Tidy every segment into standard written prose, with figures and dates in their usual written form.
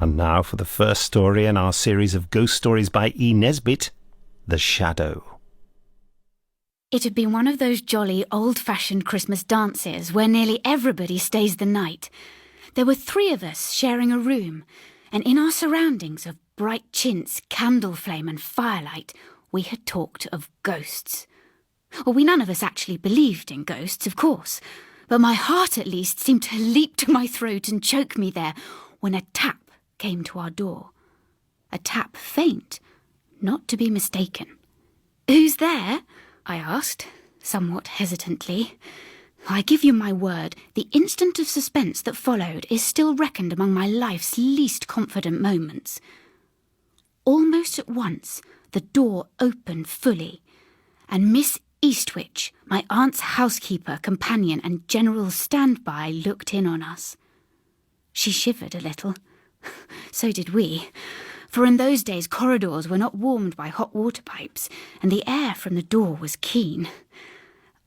And now for the first story in our series of ghost stories by E Nesbit, The Shadow. It had been one of those jolly, old-fashioned Christmas dances where nearly everybody stays the night. There were 3 of us sharing a room, and in our surroundings of bright chintz, candle flame and firelight, we had talked of ghosts. Well, we none of us actually believed in ghosts, of course, but my heart at least seemed to leap to my throat and choke me there when a tap came to our door. A tap faint, not to be mistaken. "Who's there?" I asked, somewhat hesitantly. I give you my word, the instant of suspense that followed is still reckoned among my life's least confident moments. Almost at once, the door opened fully, and Miss Eastwich, my aunt's housekeeper, companion, and general standby, looked in on us. She shivered a little. So did we, for in those days corridors were not warmed by hot water pipes, and the air from the door was keen.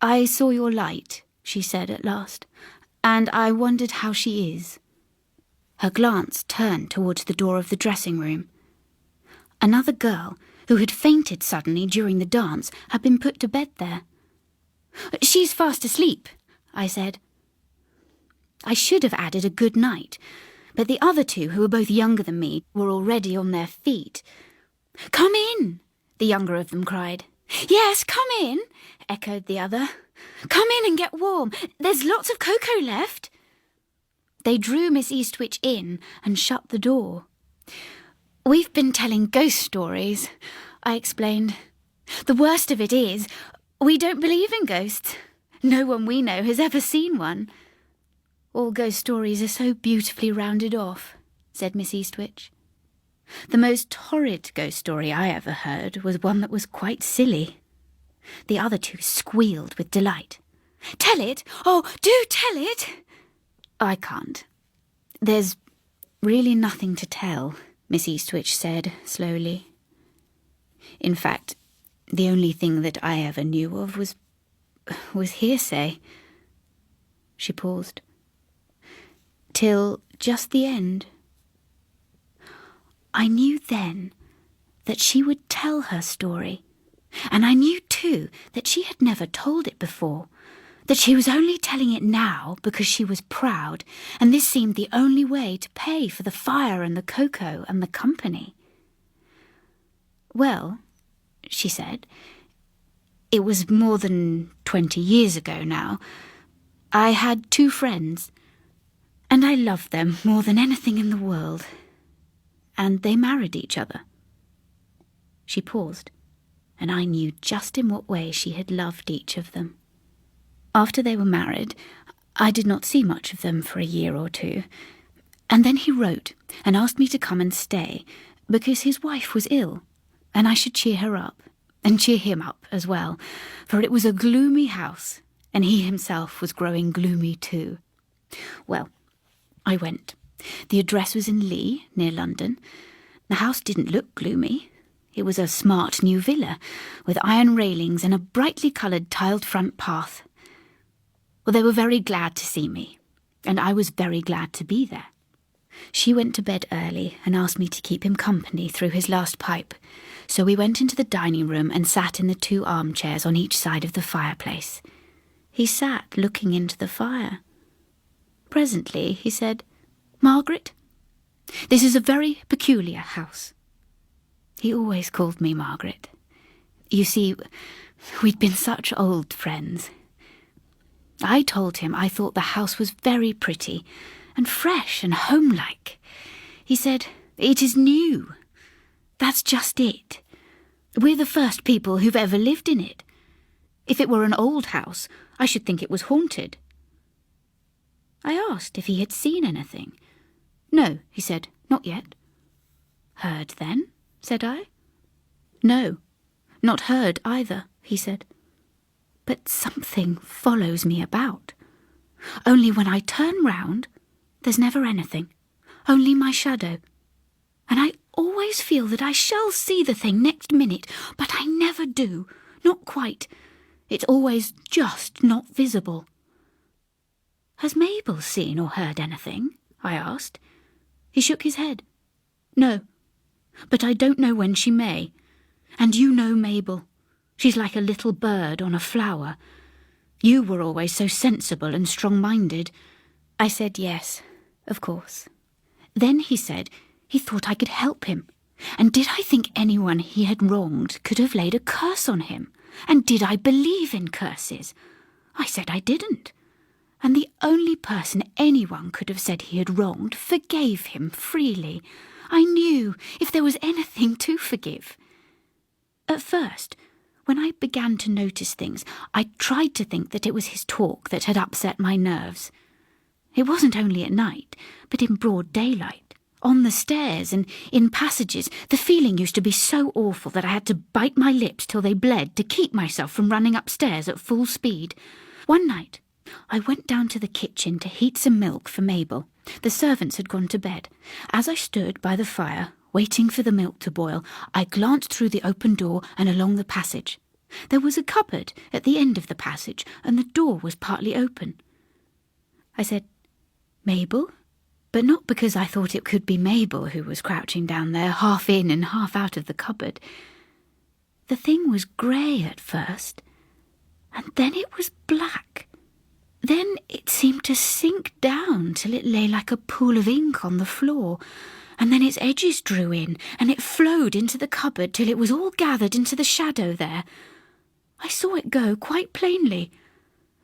"I saw your light," she said at last, "and I wondered how she is." Her glance turned towards the door of the dressing room. Another girl, who had fainted suddenly during the dance, had been put to bed there. "She's fast asleep," I said. I should have added a good night, but the other 2, who were both younger than me, were already on their feet. "Come in," the younger of them cried. "Yes, come in," echoed the other. "Come in and get warm. There's lots of cocoa left." They drew Miss Eastwich in and shut the door. "We've been telling ghost stories," I explained. "The worst of it is, we don't believe in ghosts. No one we know has ever seen one." "All ghost stories are so beautifully rounded off," said Miss Eastwich. "The most horrid ghost story I ever heard was one that was quite silly." The other 2 squealed with delight. "Tell it! Oh, do tell it!" "I can't. There's really nothing to tell," Miss Eastwich said slowly. "In fact, the only thing that I ever knew of was hearsay." She paused. "Till just the end. I knew then that she would tell her story, and I knew too that she had never told it before, that she was only telling it now because she was proud, and this seemed the only way to pay for the fire and the cocoa and the company. "Well," she said, "it was more than 20 years ago now. I had 2 friends, and I loved them more than anything in the world, and they married each other." She paused, and I knew just in what way she had loved each of them. After they were married, I did not see much of them for a year or 2, and then he wrote and asked me to come and stay, because his wife was ill, and I should cheer her up, and cheer him up as well, for it was a gloomy house, and he himself was growing gloomy too. Well, I went. The address was in Lee, near London. The house didn't look gloomy. It was a smart new villa, with iron railings and a brightly coloured tiled front path. Well, they were very glad to see me, and I was very glad to be there. She went to bed early and asked me to keep him company through his last pipe, so we went into the dining room and sat in the 2 armchairs on each side of the fireplace. He sat looking into the fire. Presently he said, "Margaret, this is a very peculiar house." He always called me Margaret. You see, we'd been such old friends. I told him I thought the house was very pretty and fresh and homelike. He said, "It is new. That's just it. We're the first people who've ever lived in it. If it were an old house, I should think it was haunted." I asked if he had seen anything. "No," he said, "not yet." "Heard then?" said I. "No, not heard either," he said. "But something follows me about. Only when I turn round, there's never anything, only my shadow. And I always feel that I shall see the thing next minute, but I never do, not quite. It's always just not visible." "Has Mabel seen or heard anything?" I asked. He shook his head. No, but I don't know when she may. And you know Mabel. She's like a little bird on a flower. You were always so sensible and strong-minded." I said yes, of course. Then he said he thought I could help him. And did I think anyone he had wronged could have laid a curse on him? And did I believe in curses? I said I didn't. And the only person anyone could have said he had wronged forgave him freely. I knew if there was anything to forgive. At first, when I began to notice things, I tried to think that it was his talk that had upset my nerves. It wasn't only at night, but in broad daylight. On the stairs and in passages, the feeling used to be so awful that I had to bite my lips till they bled to keep myself from running upstairs at full speed. One night, I went down to the kitchen to heat some milk for Mabel. The servants had gone to bed. As I stood by the fire, waiting for the milk to boil, I glanced through the open door and along the passage. There was a cupboard at the end of the passage, and the door was partly open. I said, "Mabel?" But not because I thought it could be Mabel who was crouching down there, half in and half out of the cupboard. The thing was grey at first, and then it was black. Then it seemed to sink down till it lay like a pool of ink on the floor, and then its edges drew in, and it flowed into the cupboard till it was all gathered into the shadow there. I saw it go quite plainly.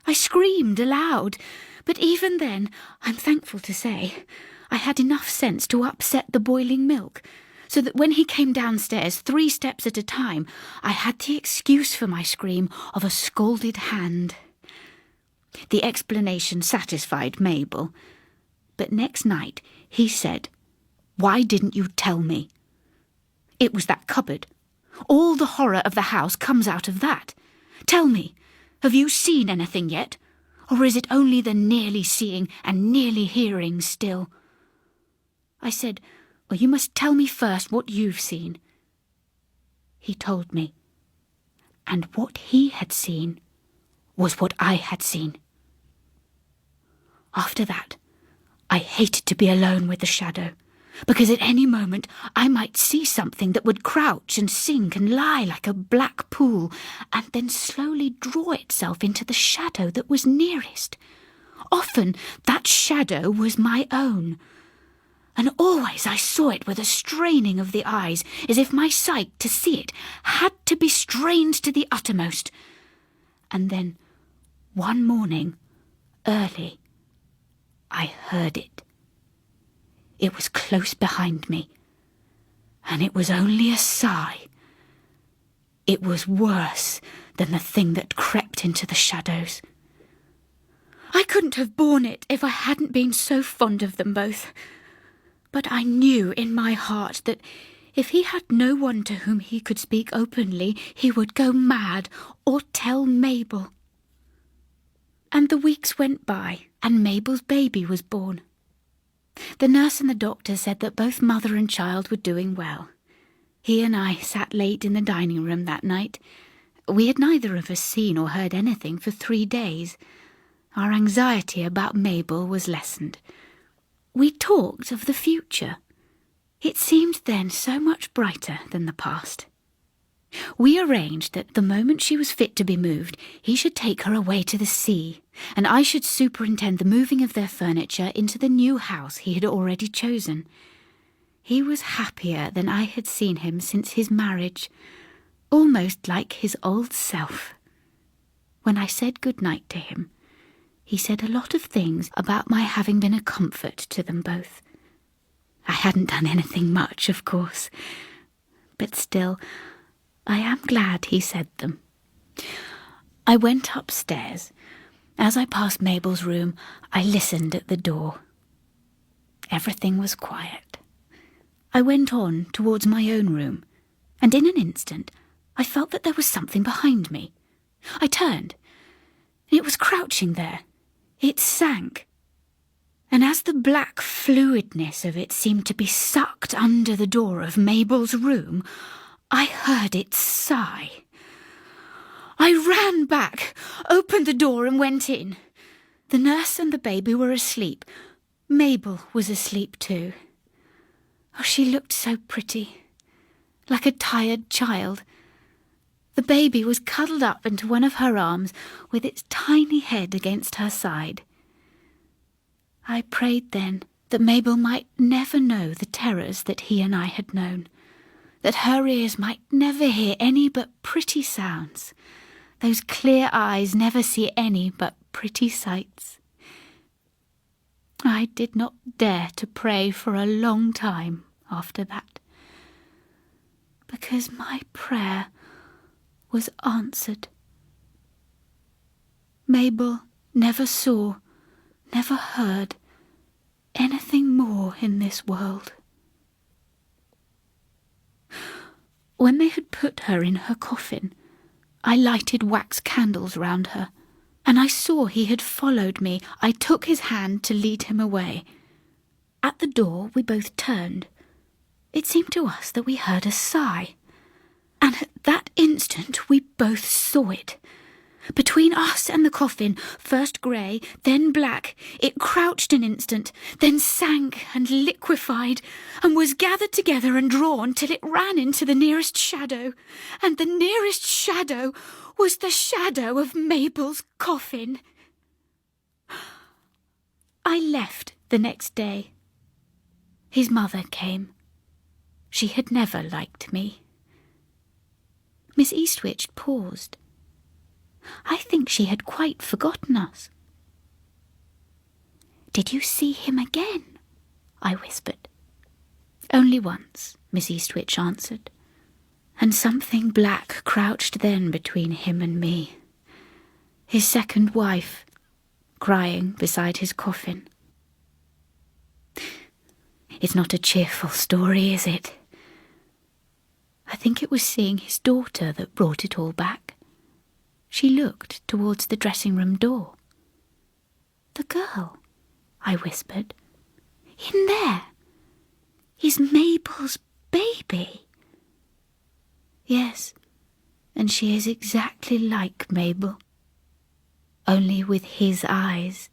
I screamed aloud, but even then, I'm thankful to say, I had enough sense to upset the boiling milk, so that when he came downstairs 3 steps at a time, I had the excuse for my scream of a scalded hand. The explanation satisfied Mabel, but next night he said, "Why didn't you tell me?" It was that cupboard. All the horror of the house comes out of that. Tell me, have you seen anything yet? Or is it only the nearly seeing and nearly hearing still? I said, "Well, you must tell me first what you've seen." He told me. And what he had seen was what I had seen. After that, I hated to be alone with the shadow, because at any moment I might see something that would crouch and sink and lie like a black pool, and then slowly draw itself into the shadow that was nearest. Often that shadow was my own, and always I saw it with a straining of the eyes, as if my sight to see it had to be strained to the uttermost. And then, one morning, early, I heard it. It was close behind me, and it was only a sigh. It was worse than the thing that crept into the shadows. I couldn't have borne it if I hadn't been so fond of them both. But I knew in my heart that if he had no one to whom he could speak openly, he would go mad or tell Mabel. And the weeks went by, and Mabel's baby was born. The nurse and the doctor said that both mother and child were doing well. He and I sat late in the dining room that night. We had neither of us seen or heard anything for 3 days. Our anxiety about Mabel was lessened. We talked of the future. It seemed then so much brighter than the past. We arranged that the moment she was fit to be moved, he should take her away to the sea, and I should superintend the moving of their furniture into the new house he had already chosen. He was happier than I had seen him since his marriage, almost like his old self. When I said good night to him, he said a lot of things about my having been a comfort to them both. I hadn't done anything much, of course, but still, I am glad he said them. I went upstairs. As I passed Mabel's room, I listened at the door. Everything was quiet. I went on towards my own room, and in an instant I felt that there was something behind me. I turned. It was crouching there. It sank. And as the black fluidness of it seemed to be sucked under the door of Mabel's room, I heard it sigh. I ran back, opened the door and went in. The nurse and the baby were asleep. Mabel was asleep too. Oh, she looked so pretty, like a tired child. The baby was cuddled up into one of her arms with its tiny head against her side. I prayed then that Mabel might never know the terrors that he and I had known, that her ears might never hear any but pretty sounds, those clear eyes never see any but pretty sights. I did not dare to pray for a long time after that, because my prayer was answered. Mabel never saw, never heard anything more in this world. When they had put her in her coffin, I lighted wax candles round her, and I saw he had followed me. I took his hand to lead him away. At the door we both turned. It seemed to us that we heard a sigh, and at that instant we both saw it. Between us and the coffin, first grey, then black, it crouched an instant, then sank and liquefied, and was gathered together and drawn till it ran into the nearest shadow, and the nearest shadow was the shadow of Mabel's coffin. I left the next day. His mother came. She had never liked me. Miss Eastwich paused. I think she had quite forgotten us. "Did you see him again?" I whispered. "Only once," Miss Eastwich answered, and something black crouched then between him and me. His second wife, crying beside his coffin. It's not a cheerful story, is it? I think it was seeing his daughter that brought it all back. She looked towards the dressing-room door. "The girl," I whispered, "in there, is Mabel's baby." "Yes, and she is exactly like Mabel, only with his eyes."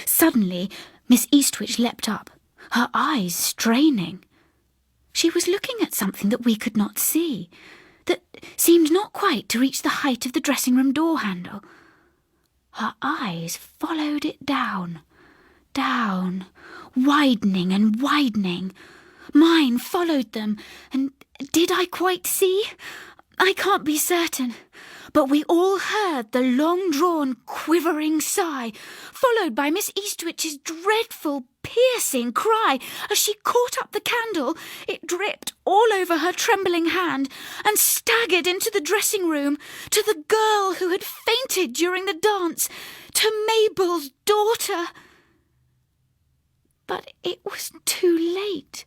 Suddenly, Miss Eastwich leapt up, her eyes straining. She was looking at something that we could not see, that seemed not quite to reach the height of the dressing-room door handle. Her eyes followed it down, down, widening and widening. Mine followed them, and did I quite see? I can't be certain, but we all heard the long-drawn, quivering sigh, followed by Miss Eastwich's dreadful, piercing cry as she caught up the candle. It dripped all over her trembling hand and staggered into the dressing-room, to the girl who had fainted during the dance, to Mabel's daughter. But it was too late.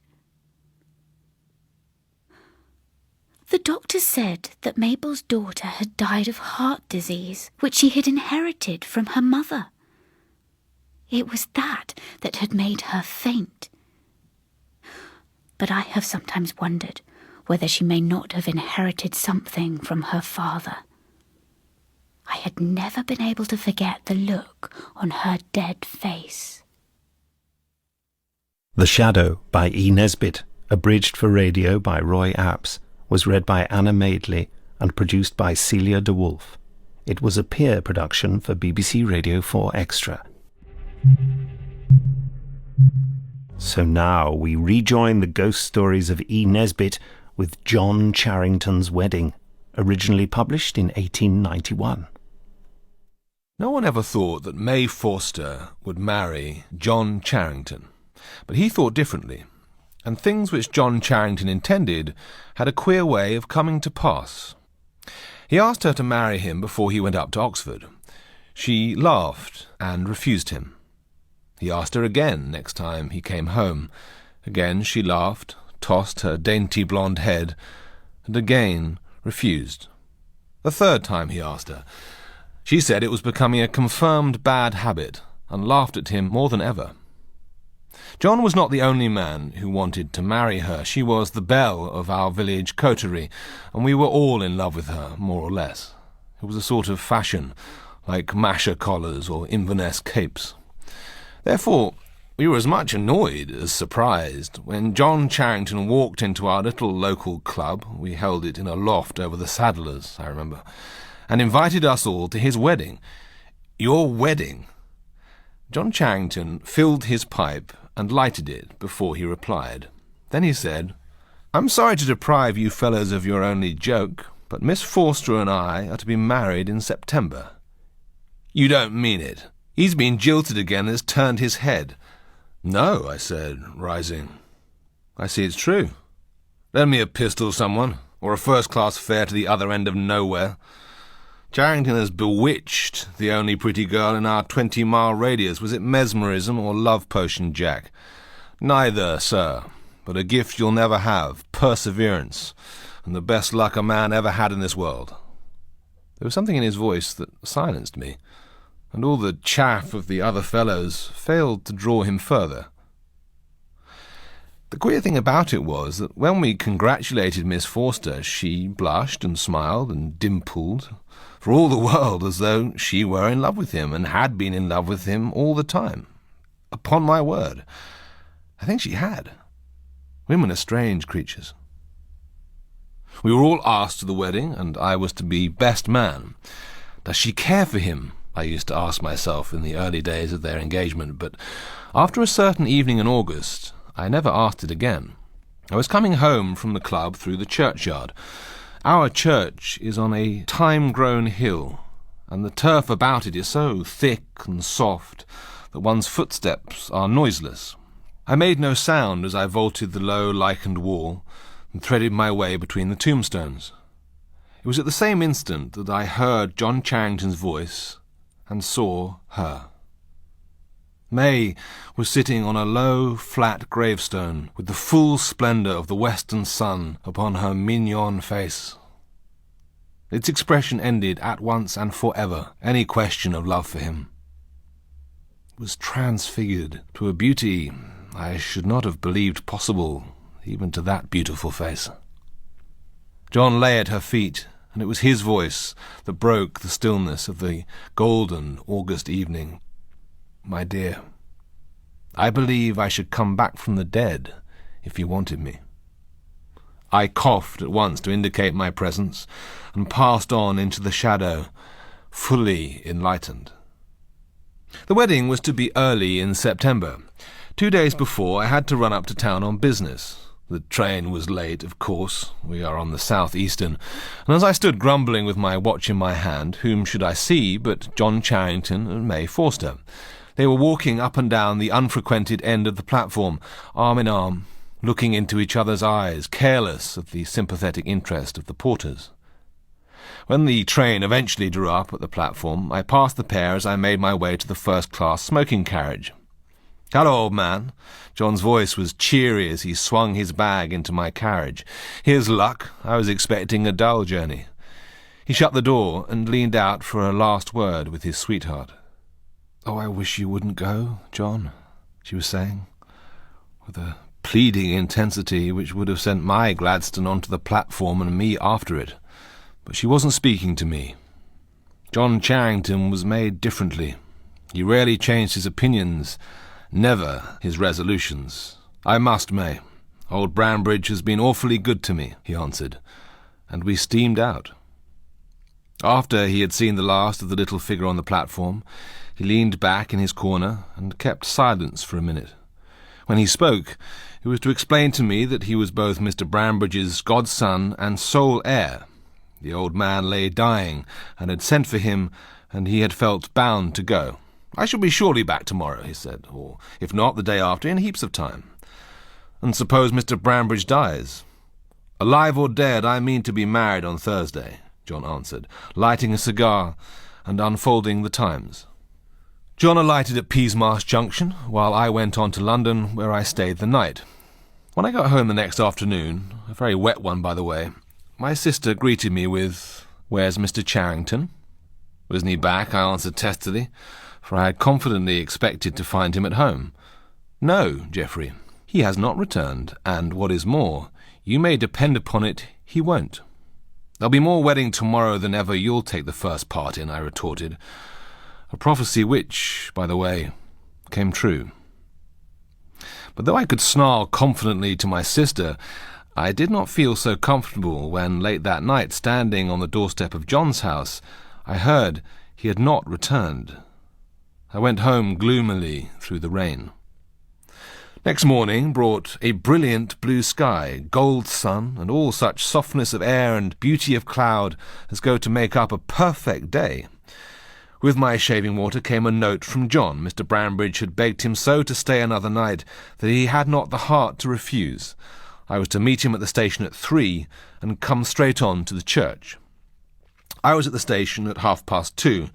The doctor said that Mabel's daughter had died of heart disease, which she had inherited from her mother. It was that had made her faint. But I have sometimes wondered whether she may not have inherited something from her father. I had never been able to forget the look on her dead face. The Shadow by E Nesbit, abridged for radio by Roy Apps, was read by Anna Madeley and produced by Celia de Wolfe. It was a peer production for BBC Radio 4 Extra. So now we rejoin the ghost stories of E. Nesbit with John Charrington's Wedding, originally published in 1891. No one ever thought that May Forster would marry John Charrington, but he thought differently, and things which John Charrington intended had a queer way of coming to pass. He asked her to marry him before he went up to Oxford. She laughed and refused him. He asked her again next time he came home. Again she laughed, tossed her dainty blonde head, and again refused. The third time he asked her, she said it was becoming a confirmed bad habit, and laughed at him more than ever. John was not the only man who wanted to marry her. She was the belle of our village coterie, and we were all in love with her, more or less. It was a sort of fashion, like masher collars or Inverness capes. Therefore, We were as much annoyed as surprised when John Charrington walked into our little local club — we held it in a loft over the Saddlers, I remember — and invited us all to his wedding. Your wedding? John Charrington filled his pipe and lighted it before he replied. Then he said, "I'm sorry to deprive you fellows of your only joke, but Miss Forster and I are to be married in September." "You don't mean it? He's been jilted again and has turned his head." "No," I said, rising. "I see it's true. Lend me a pistol, someone, or a first-class fare to the other end of nowhere. Charrington has bewitched the only pretty girl in our 20-mile radius. Was it mesmerism or love potion, Jack?" "Neither, sir, but a gift you'll never have, perseverance, and the best luck a man ever had in this world." There was something in his voice that silenced me, and all the chaff of the other fellows failed to draw him further. The queer thing about it was that when we congratulated Miss Forster, she blushed and smiled and dimpled, for all the world as though she were in love with him and had been in love with him all the time. Upon my word, I think she had. Women are strange creatures. We were all asked to the wedding, and I was to be best man. Does she care for him? I used to ask myself in the early days of their engagement, but after a certain evening in August, I never asked it again. I was coming home from the club through the churchyard. Our church is on a time-grown hill, and the turf about it is so thick and soft that one's footsteps are noiseless. I made no sound as I vaulted the low lichened wall and threaded my way between the tombstones. It was at the same instant that I heard John Charrington's voice and saw her. May was sitting on a low, flat gravestone, with the full splendour of the western sun upon her mignon face. Its expression ended at once and for ever any question of love for him. It was transfigured to a beauty I should not have believed possible, even to that beautiful face. John lay at her feet, and it was his voice that broke the stillness of the golden August evening. "My dear, I believe I should come back from the dead if you wanted me." I coughed at once to indicate my presence, and passed on into the shadow, fully enlightened. The wedding was to be early in September. 2 days before, I had to run up to town on business. The train was late, of course. We are on the South Eastern, and as I stood grumbling with my watch in my hand, whom should I see but John Charrington and May Forster? They were walking up and down the unfrequented end of the platform, arm in arm, looking into each other's eyes, careless of the sympathetic interest of the porters. When the train eventually drew up at the platform, I passed the pair as I made my way to the first-class smoking carriage. "Hello, old man." John's voice was cheery as he swung his bag into my carriage. "Here's luck. I was expecting a dull journey." He shut the door and leaned out for a last word with his sweetheart. "Oh, I wish you wouldn't go, John," she was saying, with a pleading intensity which would have sent my Gladstone onto the platform and me after it. But she wasn't speaking to me. John Charrington was made differently. He rarely changed his opinions, never his resolutions. "I must, May. Old Branbridge has been awfully good to me," he answered, and we steamed out. After he had seen the last of the little figure on the platform, he leaned back in his corner and kept silence for a minute. When he spoke, it was to explain to me that he was both Mr. Branbridge's godson and sole heir. The old man lay dying, and had sent for him, and he had felt bound to go. "I shall be surely back tomorrow," he said, "or, if not, the day after, in heaps of time." "And suppose Mr. Branbridge dies?" "Alive or dead, I mean to be married on Thursday," John answered, lighting a cigar and unfolding the Times. John alighted at Peasmarsh Junction, while I went on to London, where I stayed the night. When I got home the next afternoon, a very wet one by the way, my sister greeted me with, "Where's Mr. Charrington?" "Wasn't he back?" I answered testily, for I had confidently expected to find him at home. "No, Geoffrey, he has not returned, and what is more, you may depend upon it, he won't." "There'll be more wedding tomorrow than ever you'll take the first part in," I retorted, a prophecy which, by the way, came true. But though I could snarl confidently to my sister, I did not feel so comfortable when, late that night, standing on the doorstep of John's house, I heard he had not returned. I went home gloomily through the rain. Next morning brought a brilliant blue sky, gold sun, and all such softness of air and beauty of cloud as go to make up a perfect day. With my shaving water came a note from John. Mr. Brambridge had begged him so to stay another night that he had not the heart to refuse. I was to meet him at the station at 3 and come straight on to the church. I was at the station at 2:30.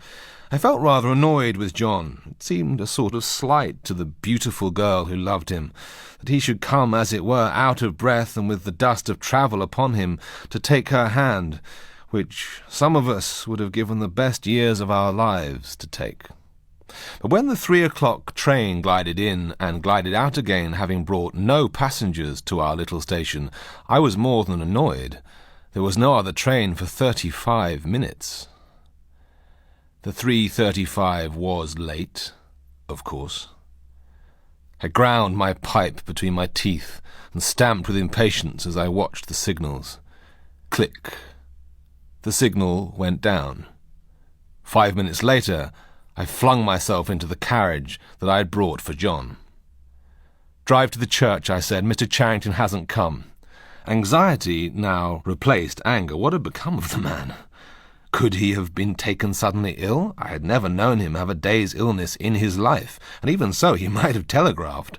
I felt rather annoyed with John. It seemed a sort of slight to the beautiful girl who loved him, that he should come, as it were, out of breath and with the dust of travel upon him, to take her hand, which some of us would have given the best years of our lives to take. But when the 3 o'clock train glided in and glided out again, having brought no passengers to our little station, I was more than annoyed. There was no other train for 35 minutes. The 3:35 was late, of course. I ground my pipe between my teeth and stamped with impatience as I watched the signals. Click. The signal went down. 5 minutes later, I flung myself into the carriage that I had brought for John. "Drive to the church," I said. "Mr. Charrington hasn't come." Anxiety now replaced anger. What had become of the man? Could he have been taken suddenly ill? I had never known him have a day's illness in his life, and even so he might have telegraphed.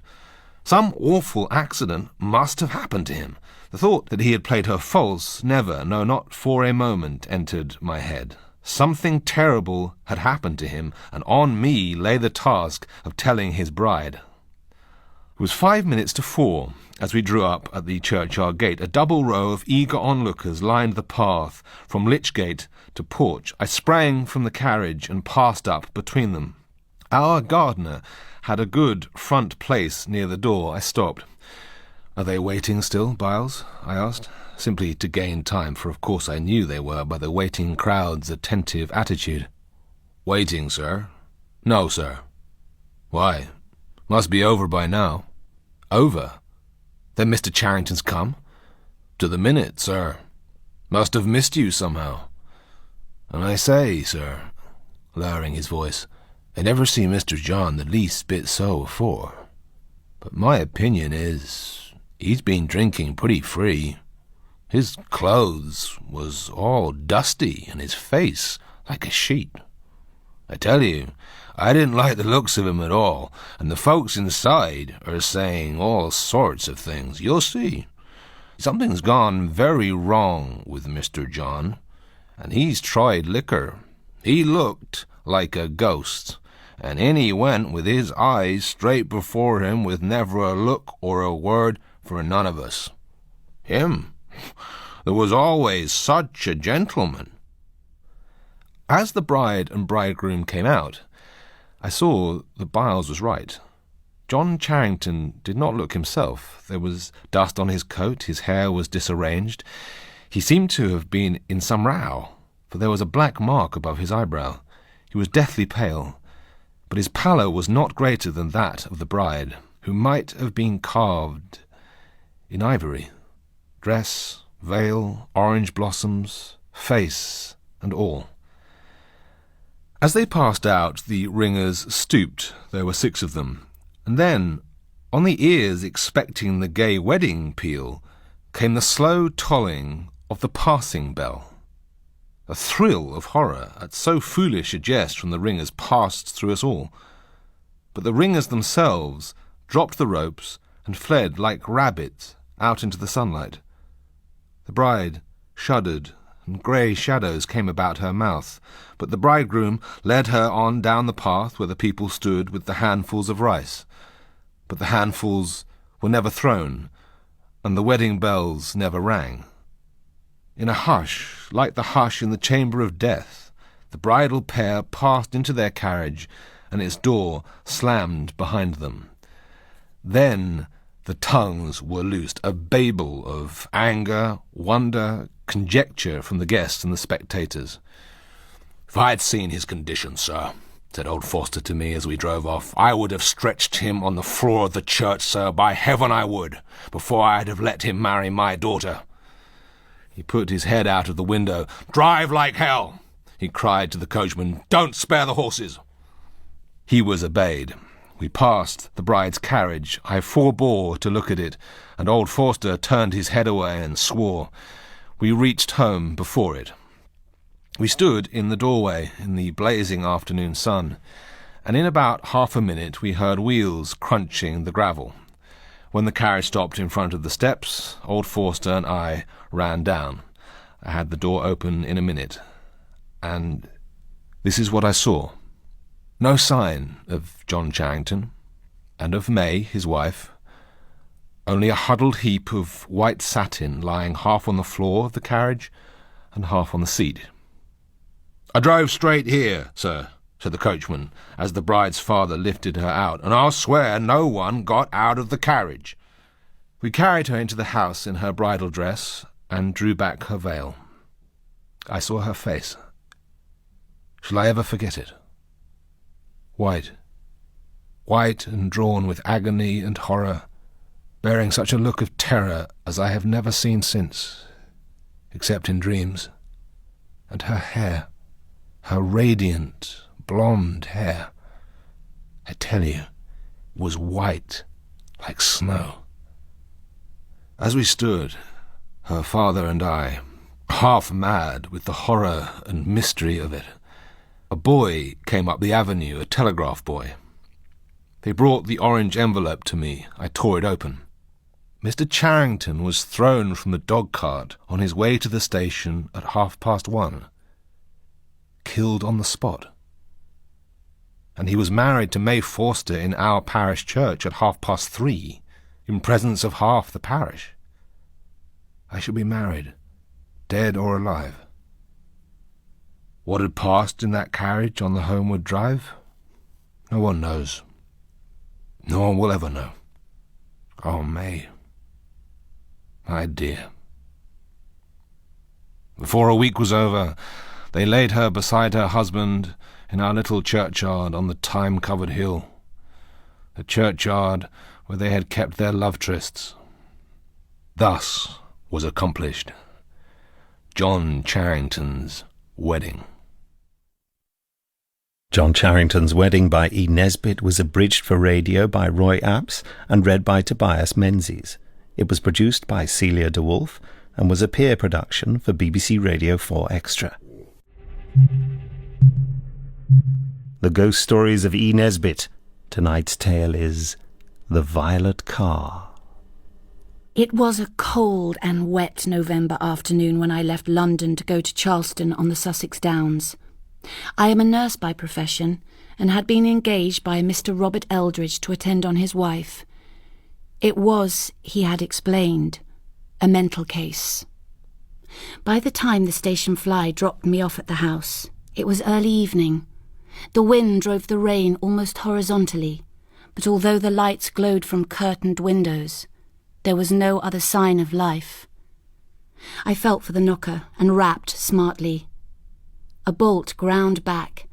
Some awful accident must have happened to him. The thought that he had played her false never, no, not for a moment, entered my head. Something terrible had happened to him, and on me lay the task of telling his bride. It was 5 minutes to 4 as we drew up at the churchyard gate. A double row of eager onlookers lined the path from Lichgate to porch. I sprang from the carriage and passed up between them. Our gardener had a good front place near the door. I stopped. "Are they waiting still, Byles?" I asked, simply to gain time, for of course I knew they were by the waiting crowd's attentive attitude. "Waiting, sir? No, sir." "Why? Must be over by now." "Over? Then Mr. Charrington's come?" "To the minute, sir. Must have missed you somehow. And I say, sir," lowering his voice, "I never see Mr. John the least bit so afore. But my opinion is, he's been drinking pretty free. His clothes was all dusty, and his face like a sheet. I tell you, I didn't like the looks of him at all, and the folks inside are saying all sorts of things. You'll see. Something's gone very wrong with Mr. John, and he's tried liquor. He looked like a ghost, and in he went with his eyes straight before him, with never a look or a word for none of us. Him, there was always such a gentleman." As the bride and bridegroom came out, I saw that Byles was right. John Charrington did not look himself. There was dust on his coat, his hair was disarranged. He seemed to have been in some row, for there was a black mark above his eyebrow. He was deathly pale, but his pallor was not greater than that of the bride, who might have been carved in ivory. Dress, veil, orange blossoms, face, and all. As they passed out, the ringers stooped. There were 6 of them. And then, on the ears expecting the gay wedding peal, came the slow tolling of the passing bell. A thrill of horror at so foolish a jest from the ringers passed through us all. But the ringers themselves dropped the ropes and fled like rabbits out into the sunlight. The bride shuddered, and grey shadows came about her mouth, but the bridegroom led her on down the path where the people stood with the handfuls of rice. But the handfuls were never thrown, and the wedding bells never rang. In a hush, like the hush in the chamber of death, the bridal pair passed into their carriage, and its door slammed behind them. Then the tongues were loosed, a babel of anger, wonder, conjecture from the guests and the spectators. "If I had seen his condition, sir, said old Forster to me as we drove off. "I would have stretched him on the floor of the church, sir, by heaven I would, before I'd have let him marry my daughter." He put his head out of the window. "Drive like hell," he cried to the coachman. "Don't spare the horses." He was obeyed. We passed the bride's carriage. I forbore to look at it, and old Forster turned his head away and swore. We reached home before it. We stood in the doorway in the blazing afternoon sun, and in about half a minute we heard wheels crunching the gravel. When the carriage stopped in front of the steps, old Forster and I ran down. I had the door open in a minute, and this is what I saw. No sign of John Charrington, and of May, his wife. Only a huddled heap of white satin lying half on the floor of the carriage and half on the seat. "I drove straight here, sir," said the coachman, as the bride's father lifted her out, "and I'll swear no one got out of the carriage." We carried her into the house in her bridal dress and drew back her veil. I saw her face. Shall I ever forget it? White and drawn with agony and horror, bearing such a look of terror as I have never seen since, except in dreams. And her hair, her radiant, blonde hair, I tell you, was white like snow. As we stood, her father and I, half mad with the horror and mystery of it, a boy came up the avenue, a telegraph boy. They brought the orange envelope to me. I tore it open. Mr. Charrington was thrown from the dog-cart on his way to the station at 1:30, killed on the spot. And he was married to May Forster in our parish church at 3:30, in presence of half the parish. I should be married, dead or alive. What had passed in that carriage on the homeward drive? No one knows. No one will ever know. Oh, May, my dear. Before a week was over, they laid her beside her husband in our little churchyard on the thyme-covered hill, the churchyard where they had kept their love trysts. Thus was accomplished John Charrington's wedding. John Charrington's Wedding by E Nesbit was abridged for radio by Roy Apps and read by Tobias Menzies. It was produced by Celia de Wolfe and was a peer production for BBC Radio 4 Extra. The Ghost Stories of E Nesbit. Tonight's tale is The Violet Car. It was a cold and wet November afternoon when I left London to go to Charleston on the Sussex Downs. I am a nurse by profession and had been engaged by Mr. Robert Eldridge to attend on his wife. It was, he had explained, a mental case. By the time the station fly dropped me off at the house, it was early evening. The wind drove the rain almost horizontally, but although the lights glowed from curtained windows, there was no other sign of life. I felt for the knocker and rapped smartly. A bolt ground back,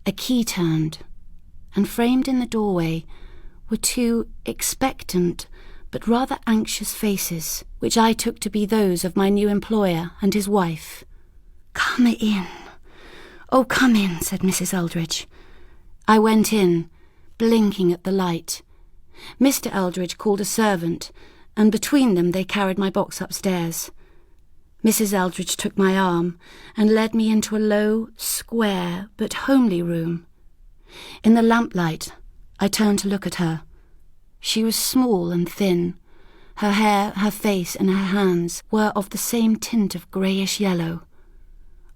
a key turned, and framed in the doorway were two expectant but rather anxious faces, which I took to be those of my new employer and his wife. "Come in. Oh, come in," said Mrs. Eldridge. I went in, blinking at the light. Mr. Eldridge called a servant, and between them they carried my box upstairs. Mrs. Eldridge took my arm and led me into a low, square, but homely room. In the lamplight, I turned to look at her. She was small and thin. Her hair, her face, and her hands were of the same tint of greyish yellow.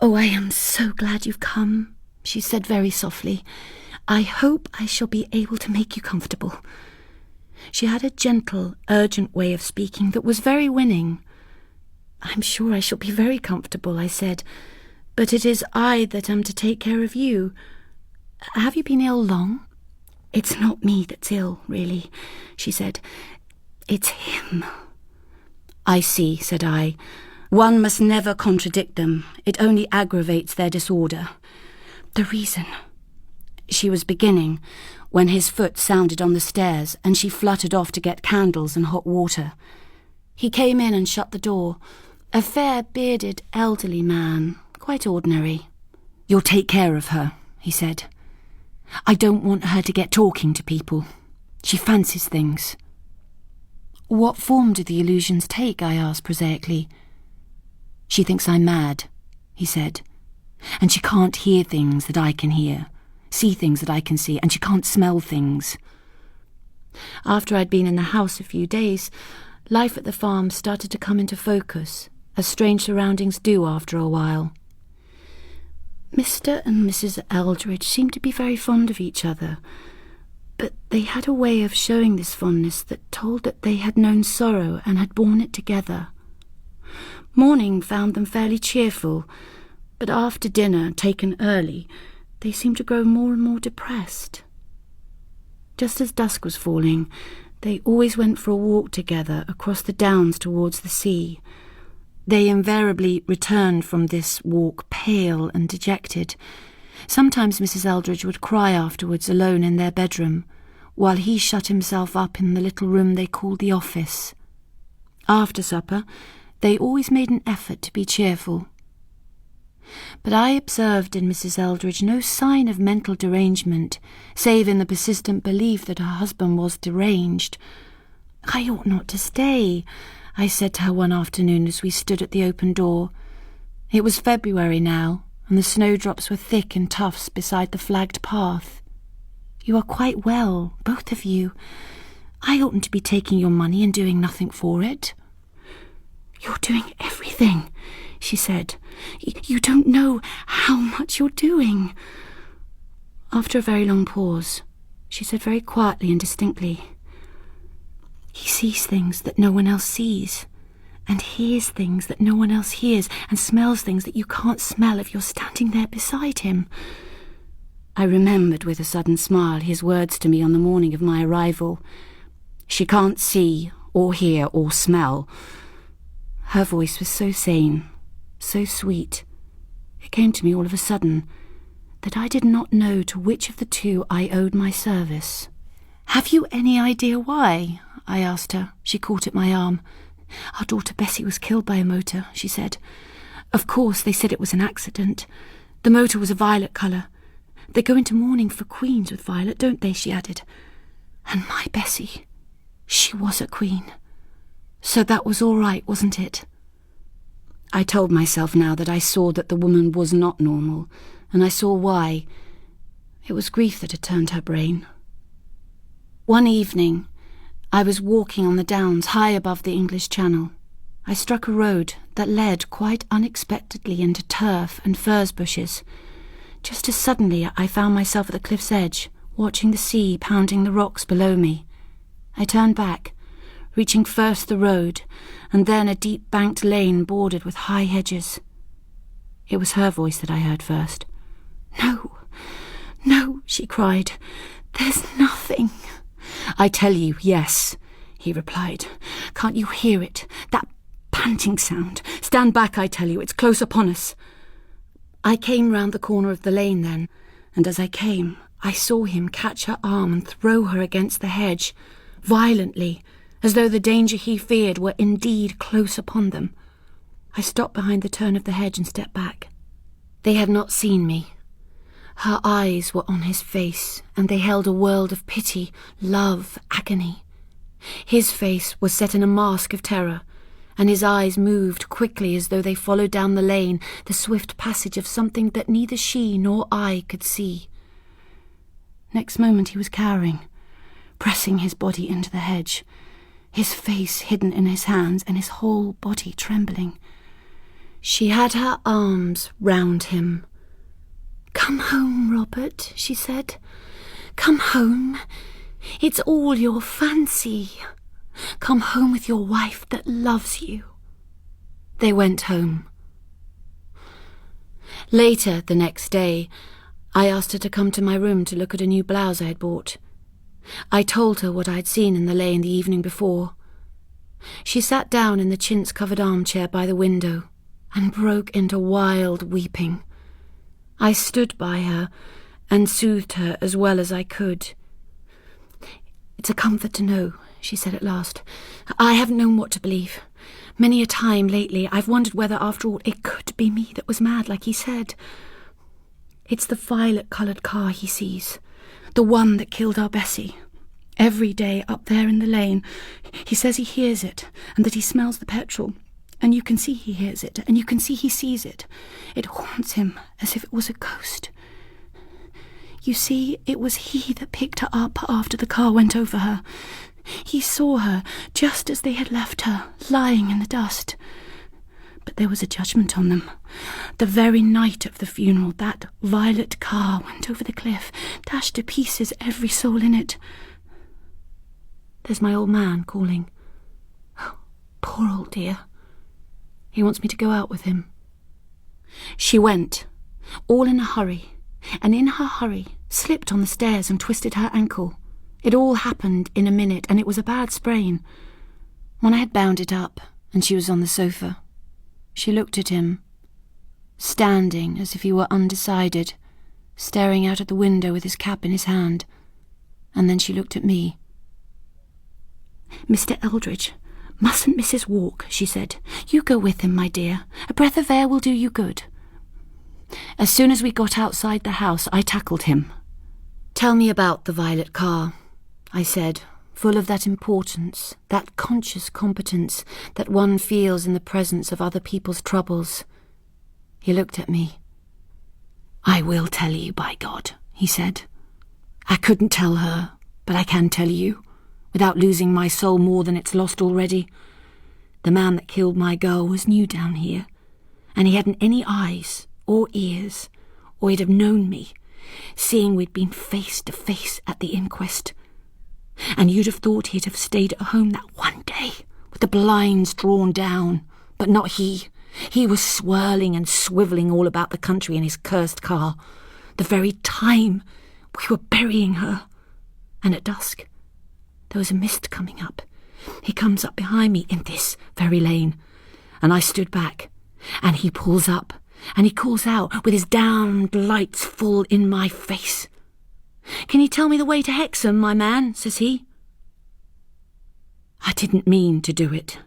"Oh, I am so glad you've come," she said very softly. "I hope I shall be able to make you comfortable." She had a gentle, urgent way of speaking that was very winning. "I'm sure I shall be very comfortable," I said, "but it is I that am to take care of you. Have you been ill long?" "It's not me that's ill, really," she said. "It's him." "I see," said I. "One must never contradict them. It only aggravates their disorder." "The reason," she was beginning when his foot sounded on the stairs and she fluttered off to get candles and hot water. He came in and shut the door, a fair, bearded, elderly man, quite ordinary. "You'll take care of her," he said. "I don't want her to get talking to people. She fancies things." "What form do the illusions take?" I asked prosaically. "She thinks I'm mad," he said. "And she can't hear things that I can hear, see things that I can see, and she can't smell things." After I'd been in the house a few days, life at the farm started to come into focus, as strange surroundings do after a while. Mr. and Mrs. Eldridge seemed to be very fond of each other, but they had a way of showing this fondness that told that they had known sorrow and had borne it together. Morning found them fairly cheerful, but after dinner, taken early, they seemed to grow more and more depressed. Just as dusk was falling, they always went for a walk together across the downs towards the sea. They invariably returned from this walk pale and dejected. Sometimes Mrs. Eldridge would cry afterwards alone in their bedroom, while he shut himself up in the little room they called the office. After supper, they always made an effort to be cheerful. But I observed in Mrs. Eldridge no sign of mental derangement, save in the persistent belief that her husband was deranged. "I ought not to stay," I said to her one afternoon as we stood at the open door. It was February now, and the snowdrops were thick in tufts beside the flagged path. "You are quite well, both of you. I oughtn't to be taking your money and doing nothing for it." "You're doing everything," she said. You don't know how much you're doing." After a very long pause, she said very quietly and distinctly, "He sees things that no one else sees, and hears things that no one else hears, and smells things that you can't smell if you're standing there beside him." I remembered with a sudden smile his words to me on the morning of my arrival. "She can't see or hear or smell." Her voice was so sane, so sweet. It came to me all of a sudden that I did not know to which of the two I owed my service. "Have you any idea why?" I asked her. She caught at my arm. "Our daughter Bessie was killed by a motor," she said. "Of course, they said it was an accident. The motor was a violet colour. They go into mourning for queens with violet, don't they?" she added. "And my Bessie, she was a queen. So that was all right, wasn't it?" I told myself now that I saw that the woman was not normal, and I saw why. It was grief that had turned her brain. One evening, I was walking on the downs high above the English Channel. I struck a road that led quite unexpectedly into turf and furze bushes. Just as suddenly I found myself at the cliff's edge, watching the sea pounding the rocks below me. I turned back, reaching first the road, and then a deep banked lane bordered with high hedges. It was her voice that I heard first. "No, no," she cried. "There's nothing." "I tell you, yes," he replied. "Can't you hear it? That panting sound. Stand back, I tell you, it's close upon us." I came round the corner of the lane then, and as I came, I saw him catch her arm and throw her against the hedge, violently, as though the danger he feared were indeed close upon them. I stopped behind the turn of the hedge and stepped back. They had not seen me. Her eyes were on his face, and they held a world of pity, love, agony. His face was set in a mask of terror, and his eyes moved quickly as though they followed down the lane the swift passage of something that neither she nor I could see. Next moment he was cowering, pressing his body into the hedge, his face hidden in his hands and his whole body trembling. She had her arms round him. "Come home, Robert," she said. "Come home. It's all your fancy. Come home with your wife that loves you." They went home. Later, the next day, I asked her to come to my room to look at a new blouse I had bought. I told her what I had seen in the lane the evening before. She sat down in the chintz-covered armchair by the window and broke into wild weeping. I stood by her and soothed her as well as I could. "It's a comfort to know," she said at last. "I haven't known what to believe. Many a time lately I've wondered whether, after all, it could be me that was mad, like he said. It's the violet-coloured car he sees, the one that killed our Bessie. Every day up there in the lane, he says he hears it, and that he smells the petrol. And you can see he hears it, and you can see he sees it. It haunts him as if it was a ghost. You see, it was he that picked her up after the car went over her. He saw her just as they had left her, lying in the dust. But there was a judgment on them. The very night of the funeral, that violet car went over the cliff, dashed to pieces every soul in it. There's my old man calling. Oh, poor old dear. He wants me to go out with him." She went, all in a hurry, and in her hurry slipped on the stairs and twisted her ankle. It all happened in a minute, and it was a bad sprain. When I had bound it up, and she was on the sofa, she looked at him, standing as if he were undecided, staring out at the window with his cap in his hand, and then she looked at me. "Mr. Eldridge, mustn't Mrs. walk?" she said. "You go with him, my dear. A breath of air will do you good." As soon as we got outside the house, I tackled him. "Tell me about the violet car," I said, full of that importance, that conscious competence that one feels in the presence of other people's troubles. He looked at me. "I will tell you, by God," he said. "I couldn't tell her, but I can tell you, without losing my soul more than it's lost already. The man that killed my girl was new down here, and he hadn't any eyes or ears, or he'd have known me, seeing we'd been face to face at the inquest. And you'd have thought he'd have stayed at home that one day, with the blinds drawn down, but not he. He was swirling and swivelling all about the country in his cursed car, the very time we were burying her. And at dusk, there was a mist coming up. He comes up behind me in this very lane, and I stood back, and he pulls up, and he calls out with his damned lights full in my face. 'Can you tell me the way to Hexham, my man?' says he. I didn't mean to do it,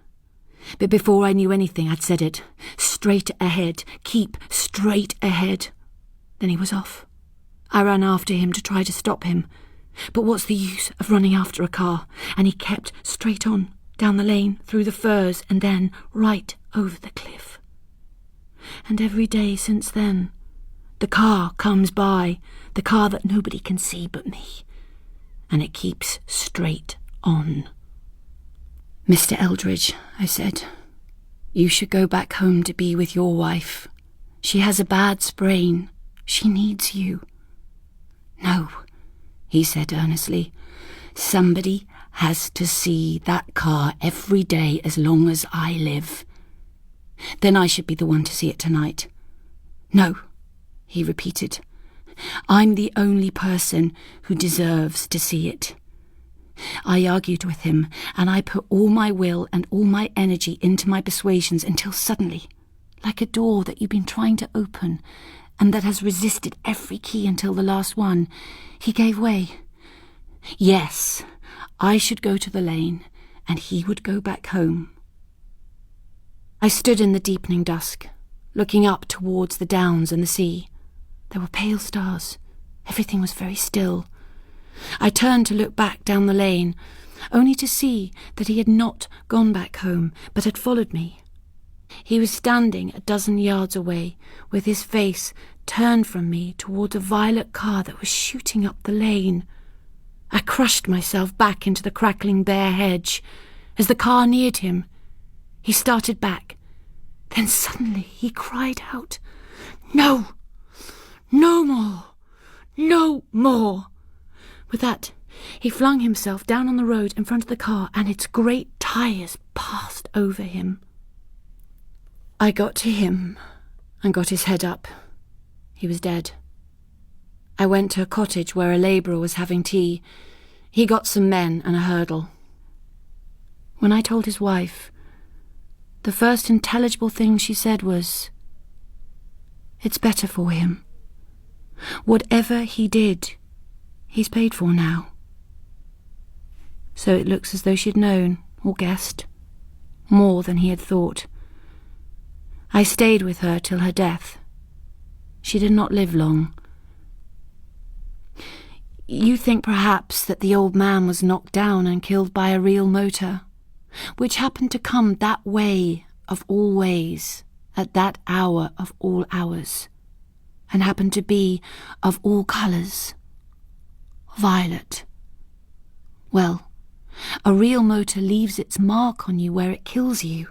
but before I knew anything I'd said it. Straight ahead, keep straight ahead. Then he was off. I ran after him to try to stop him. But what's the use of running after a car? And he kept straight on, down the lane, through the firs, and then right over the cliff. And every day since then, the car comes by, the car that nobody can see but me, and it keeps straight on. "Mr. Eldridge," I said, "you should go back home to be with your wife. She has a bad sprain. She needs you." "No," he said earnestly. "Somebody has to see that car every day as long as I live. Then I should be the one to see it tonight." "No," he repeated. "I'm the only person who deserves to see it." I argued with him, and I put all my will and all my energy into my persuasions until suddenly, like a door that you've been trying to open and that has resisted every key until the last one, he gave way. Yes, I should go to the lane, and he would go back home. I stood in the deepening dusk, looking up towards the downs and the sea. There were pale stars. Everything was very still. I turned to look back down the lane, only to see that he had not gone back home, but had followed me. He was standing a dozen yards away, with his face turned from me towards a violet car that was shooting up the lane. I crushed myself back into the crackling bare hedge. As the car neared him, he started back. Then suddenly he cried out, "No! No more! No more!" With that, he flung himself down on the road in front of the car, and its great tyres passed over him. I got to him and got his head up. He was dead. I went to a cottage where a labourer was having tea. He got some men and a hurdle. When I told his wife, the first intelligible thing she said was, "It's better for him." Whatever he did, he's paid for now. So it looks as though she'd known, or guessed, more than he had thought. I stayed with her till her death. She did not live long. You think perhaps that the old man was knocked down and killed by a real motor, which happened to come that way of all ways, at that hour of all hours, and happened to be of all colours. Violet. Well, a real motor leaves its mark on you where it kills you.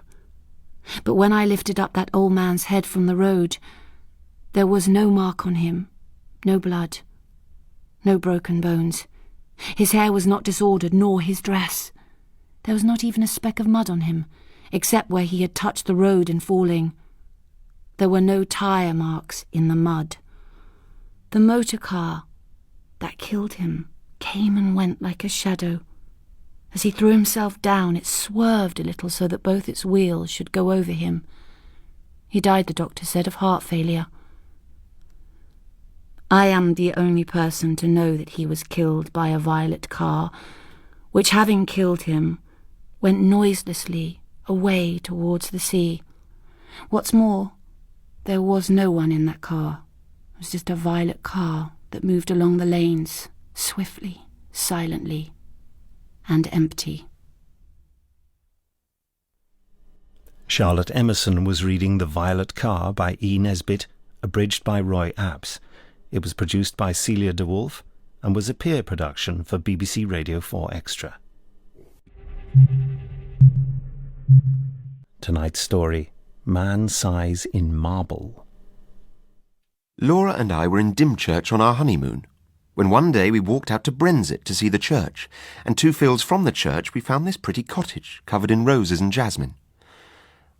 But when I lifted up that old man's head from the road, there was no mark on him, no blood, no broken bones. His hair was not disordered, nor his dress. There was not even a speck of mud on him, except where he had touched the road in falling. There were no tyre marks in the mud. The motor car that killed him came and went like a shadow. As he threw himself down, it swerved a little so that both its wheels should go over him. He died, the doctor said, of heart failure. I am the only person to know that he was killed by a violet car, which, having killed him, went noiselessly away towards the sea. What's more, there was no one in that car. It was just a violet car that moved along the lanes, swiftly, silently, and empty. Charlotte Emerson was reading The Violet Car by E. Nesbit, abridged by Roy Apps. It was produced by Celia de Wolfe and was a peer production for BBC Radio 4 Extra. Tonight's story, Man Sighs in Marble. Laura and I were in Dymchurch on our honeymoon, when one day we walked out to Brenzett to see the church, and 2 fields from the church we found this pretty cottage covered in roses and jasmine.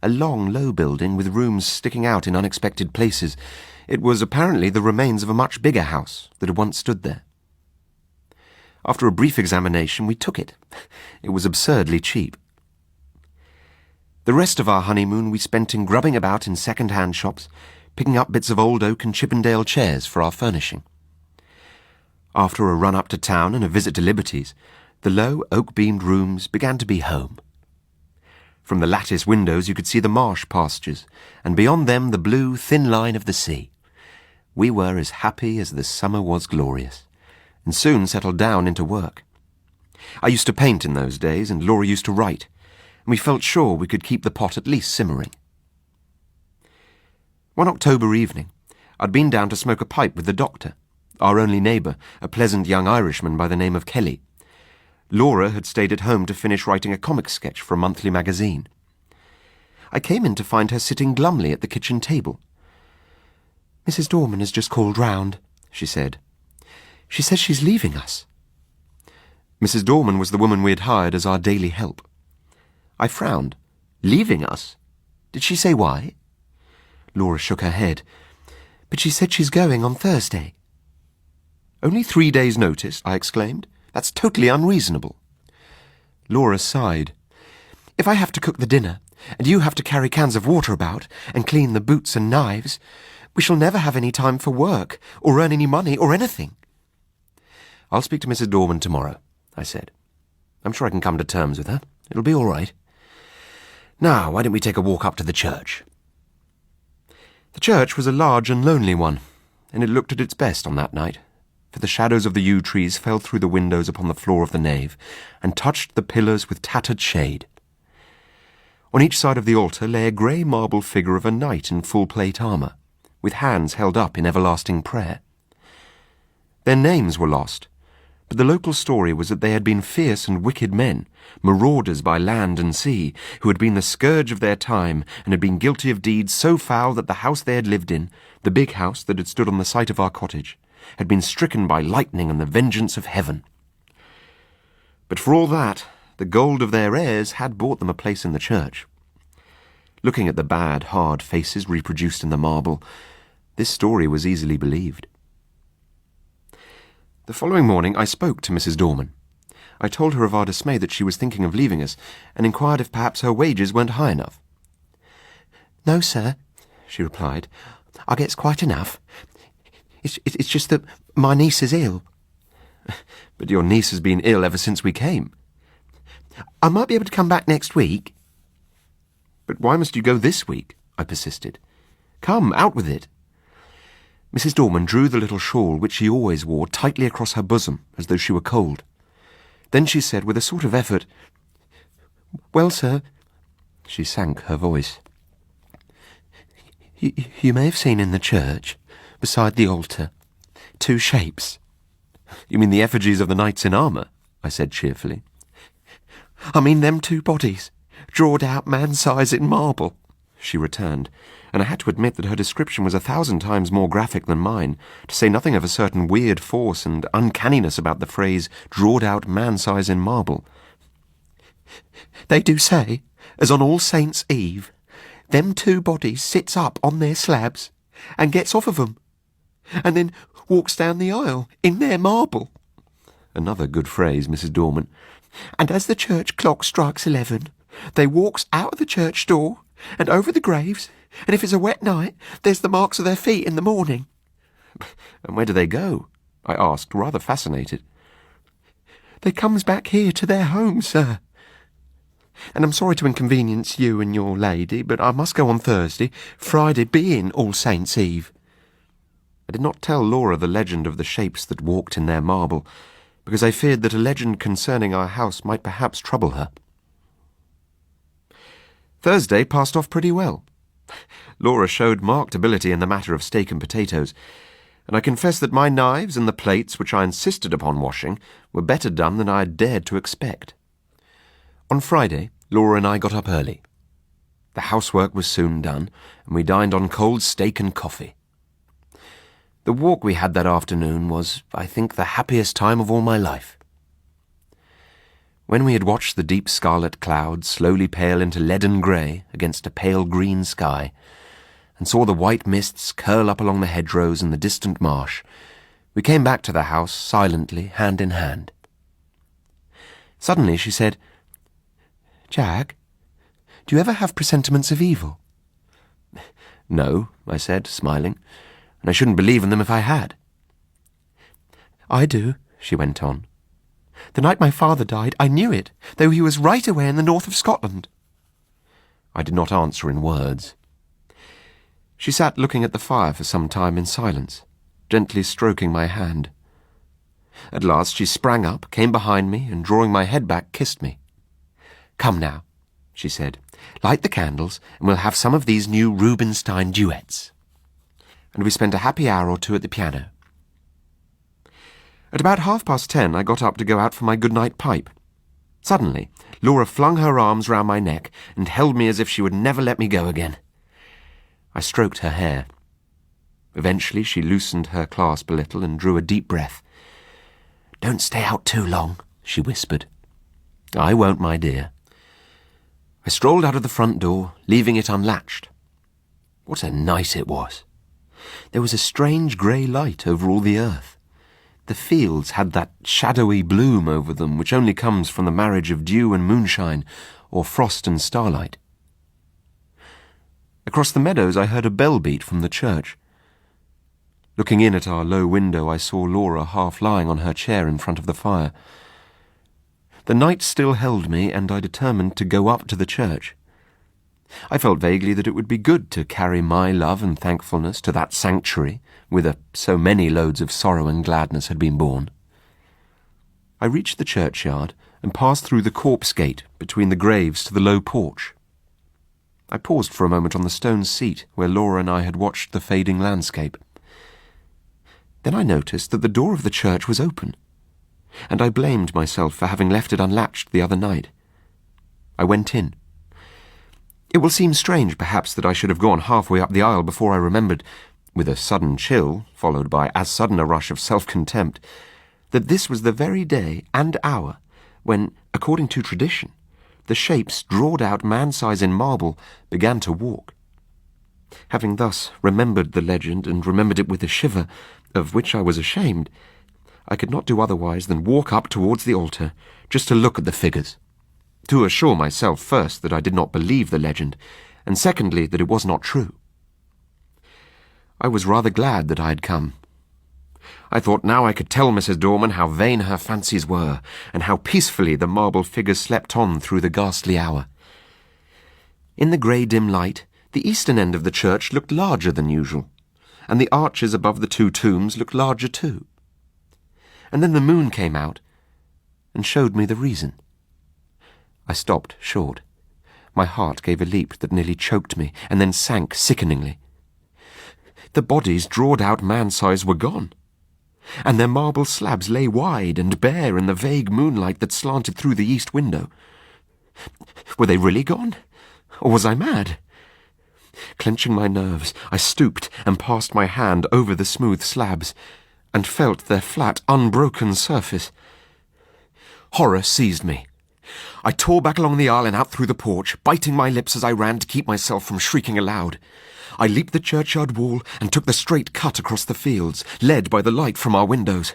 A long, low building with rooms sticking out in unexpected places. It was apparently the remains of a much bigger house that had once stood there. After a brief examination, we took it. It was absurdly cheap. The rest of our honeymoon we spent in grubbing about in second-hand shops, picking up bits of old oak and Chippendale chairs for our furnishing. After a run up to town and a visit to Liberty's, the low, oak-beamed rooms began to be home. From the lattice windows you could see the marsh pastures, and beyond them the blue, thin line of the sea. We were as happy as the summer was glorious, and soon settled down into work. I used to paint in those days, and Laura used to write, and we felt sure we could keep the pot at least simmering. One October evening, I'd been down to smoke a pipe with the doctor, our only neighbour, a pleasant young Irishman by the name of Kelly. Laura had stayed at home to finish writing a comic sketch for a monthly magazine. I came in to find her sitting glumly at the kitchen table. "Mrs. Dorman has just called round," she said. "She says she's leaving us." Mrs. Dorman was the woman we had hired as our daily help. I frowned. "Leaving us? Did she say why?" Laura shook her head. "But she said she's going on Thursday." "Only 3 days' notice?" I exclaimed. "That's totally unreasonable." Laura sighed. "If I have to cook the dinner, and you have to carry cans of water about, and clean the boots and knives, we shall never have any time for work, or earn any money, or anything." "I'll speak to Mrs. Dorman tomorrow," I said. "I'm sure I can come to terms with her. It'll be all right. Now, why don't we take a walk up to the church?" The church was a large and lonely one, and it looked at its best on that night, for the shadows of the yew trees fell through the windows upon the floor of the nave, and touched the pillars with tattered shade. On each side of the altar lay a grey marble figure of a knight in full plate armour, with hands held up in everlasting prayer. Their names were lost, but the local story was that they had been fierce and wicked men, marauders by land and sea, who had been the scourge of their time and had been guilty of deeds so foul that the house they had lived in, the big house that had stood on the site of our cottage, had been stricken by lightning and the vengeance of heaven. But for all that, the gold of their heirs had bought them a place in the church. Looking at the bad, hard faces reproduced in the marble, this story was easily believed. The following morning I spoke to Mrs. Dorman. I told her of our dismay that she was thinking of leaving us, and inquired if perhaps her wages weren't high enough. "No, sir," she replied. "I gets quite enough. It's just that my niece is ill. But your niece has been ill ever since we came. I might be able to come back next week. But why must you go this week? I persisted. Come, out with it. Mrs. Dorman drew the little shawl which she always wore tightly across her bosom, as though she were cold. Then she said with a sort of effort, "Well, sir," she sank her voice, you may have seen in the church, beside the altar, 2 shapes." "You mean the effigies of the knights in armour?" I said cheerfully. "I mean them 2 bodies, drawed out man-size in marble," she returned, and I had to admit that her description was 1,000 times more graphic than mine, to say nothing of a certain weird force and uncanniness about the phrase drawed out man-size in marble. "They do say, as on All Saints' Eve, them 2 bodies sits up on their slabs and gets off of 'em, and then walks down the aisle in their marble." Another good phrase, Mrs. Dorman. "And as the church clock strikes 11, they walks out of the church door and over the graves, and if it's a wet night, there's the marks of their feet in the morning." "And where do they go?" I asked, rather fascinated. "They comes back here to their home, sir. And I'm sorry to inconvenience you and your lady, but I must go on Thursday, Friday being All Saints' Eve." I did not tell Laura the legend of the shapes that walked in their marble, because I feared that a legend concerning our house might perhaps trouble her. Thursday passed off pretty well. Laura showed marked ability in the matter of steak and potatoes, and I confess that my knives and the plates which I insisted upon washing were better done than I had dared to expect. On Friday, Laura and I got up early. The housework was soon done, and we dined on cold steak and coffee. The walk we had that afternoon was, I think, the happiest time of all my life. When we had watched the deep scarlet clouds slowly pale into leaden grey against a pale green sky, and saw the white mists curl up along the hedgerows and the distant marsh, we came back to the house silently, hand in hand. Suddenly she said, "Jack, do you ever have presentiments of evil?" "No," I said, smiling, "and I shouldn't believe in them if I had." "I do," she went on. "The night my father died, I knew it, though he was right away in the north of Scotland." I did not answer in words. She sat looking at the fire for some time in silence, gently stroking my hand. At last she sprang up, came behind me, and drawing my head back, kissed me. "Come now," she said, "light the candles, and we'll have some of these new Rubinstein duets." And we spent a happy hour or 2 at the piano. At about 10:30, I got up to go out for my good-night pipe. Suddenly, Laura flung her arms round my neck and held me as if she would never let me go again. I stroked her hair. Eventually she loosened her clasp a little and drew a deep breath. "Don't stay out too long," she whispered. "I won't, my dear." I strolled out of the front door, leaving it unlatched. What a night it was! There was a strange grey light over all the earth. The fields had that shadowy bloom over them which only comes from the marriage of dew and moonshine, or frost and starlight. Across the meadows I heard a bell beat from the church. Looking in at our low window, I saw Laura half lying on her chair in front of the fire. The night still held me, and I determined to go up to the church. I felt vaguely that it would be good to carry my love and thankfulness to that sanctuary, whither so many loads of sorrow and gladness had been borne. I reached the churchyard and passed through the corpse gate between the graves to the low porch. I paused for a moment on the stone seat where Laura and I had watched the fading landscape. Then I noticed that the door of the church was open, and I blamed myself for having left it unlatched the other night. I went in. It will seem strange, perhaps, that I should have gone halfway up the aisle before I remembered, with a sudden chill, followed by as sudden a rush of self-contempt, that this was the very day and hour when, according to tradition, the shapes drawed out man-size in marble began to walk. Having thus remembered the legend, and remembered it with a shiver, of which I was ashamed, I could not do otherwise than walk up towards the altar, just to look at the figures, to assure myself first that I did not believe the legend, and secondly that it was not true. I was rather glad that I had come, I thought now I could tell Mrs. Dorman how vain her fancies were, and how peacefully the marble figures slept on through the ghastly hour. In the grey dim light, the eastern end of the church looked larger than usual, and the arches above the two tombs looked larger too. And then the moon came out and showed me the reason. I stopped short. My heart gave a leap that nearly choked me, and then sank sickeningly. The bodies, drawed-out man-size, were gone, and their marble slabs lay wide and bare in the vague moonlight that slanted through the east window. Were they really gone? Or was I mad? Clenching my nerves, I stooped and passed my hand over the smooth slabs, and felt their flat, unbroken surface. Horror seized me. I tore back along the aisle and out through the porch, biting my lips as I ran to keep myself from shrieking aloud. I leaped the churchyard wall and took the straight cut across the fields, led by the light from our windows.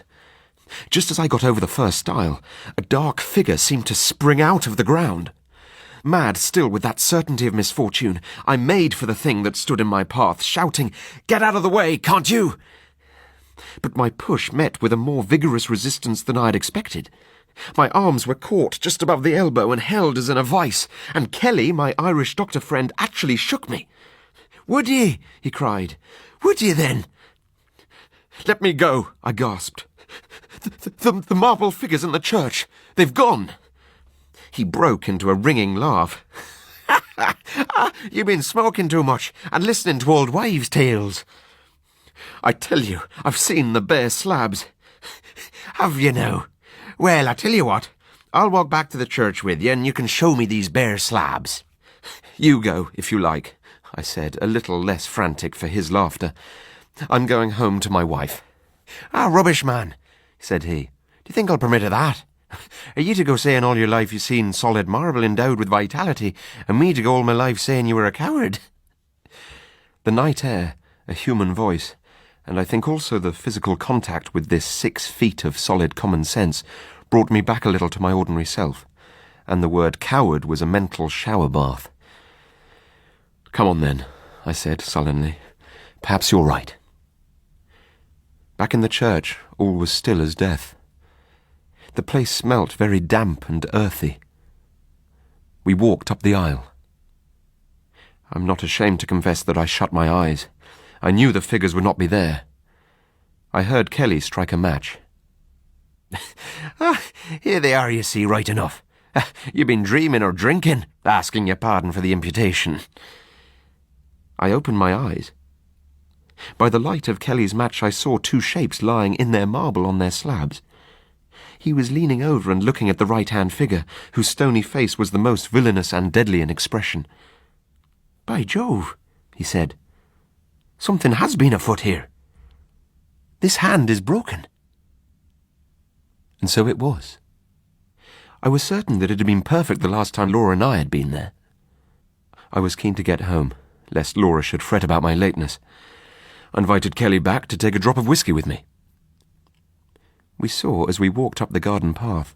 Just as I got over the first stile, a dark figure seemed to spring out of the ground. Mad still with that certainty of misfortune, I made for the thing that stood in my path, shouting, "Get out of the way, can't you?" But my push met with a more vigorous resistance than I had expected. My arms were caught just above the elbow and held as in a vice, and Kelly, my Irish doctor friend, actually shook me. "Would ye?" he cried. "Would ye then?" "Let me go," I gasped. The marble figures in the church, they've gone." He broke into a ringing laugh. "You've been smoking too much and listening to old wives' tales. I tell you, I've seen the bare slabs." "Have you now? Well, I tell you what, I'll walk back to the church with you and you can show me these bare slabs." "You go, if you like," I said, a little less frantic for his laughter. "I'm going home to my wife." "Ah, rubbish, man," said he. "Do you think I'll permit of that? Are you to go saying all your life you've seen solid marble endowed with vitality, and me to go all my life saying you were a coward?" The night air, a human voice, and I think also the physical contact with this 6 feet of solid common sense brought me back a little to my ordinary self, and the word coward was a mental shower bath. "Come on then," I said sullenly. "Perhaps you're right." Back in the church, all was still as death. The place smelt very damp and earthy. We walked up the aisle. I'm not ashamed to confess that I shut my eyes. I knew the figures would not be there. I heard Kelly strike a match. "Here they are, you see, right enough. You've been dreaming or drinking, asking your pardon for the imputation." I opened my eyes. By the light of Kelly's match I saw 2 shapes lying in their marble on their slabs. He was leaning over and looking at the right-hand figure, whose stony face was the most villainous and deadly in expression. "By Jove," he said, "something has been afoot here. This hand is broken." And so it was. I was certain that it had been perfect the last time Laura and I had been there. I was keen to get home, lest Laura should fret about my lateness. I invited Kelly back to take a drop of whiskey with me. We saw, as we walked up the garden path,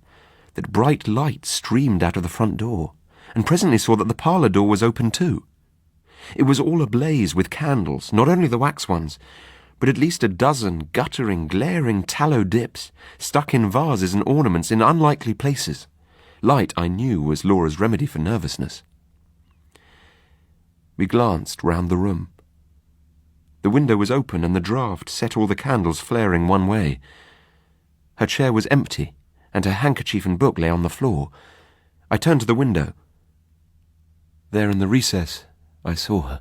that bright light streamed out of the front door, and presently saw that the parlour door was open too. It was all ablaze with candles, not only the wax ones, but at least a dozen guttering, glaring tallow dips, stuck in vases and ornaments in unlikely places. Light, I knew, was Laura's remedy for nervousness. We glanced round the room. The window was open, and the draught set all the candles flaring one way. Her chair was empty, and her handkerchief and book lay on the floor. I turned to the window. There in the recess, I saw her.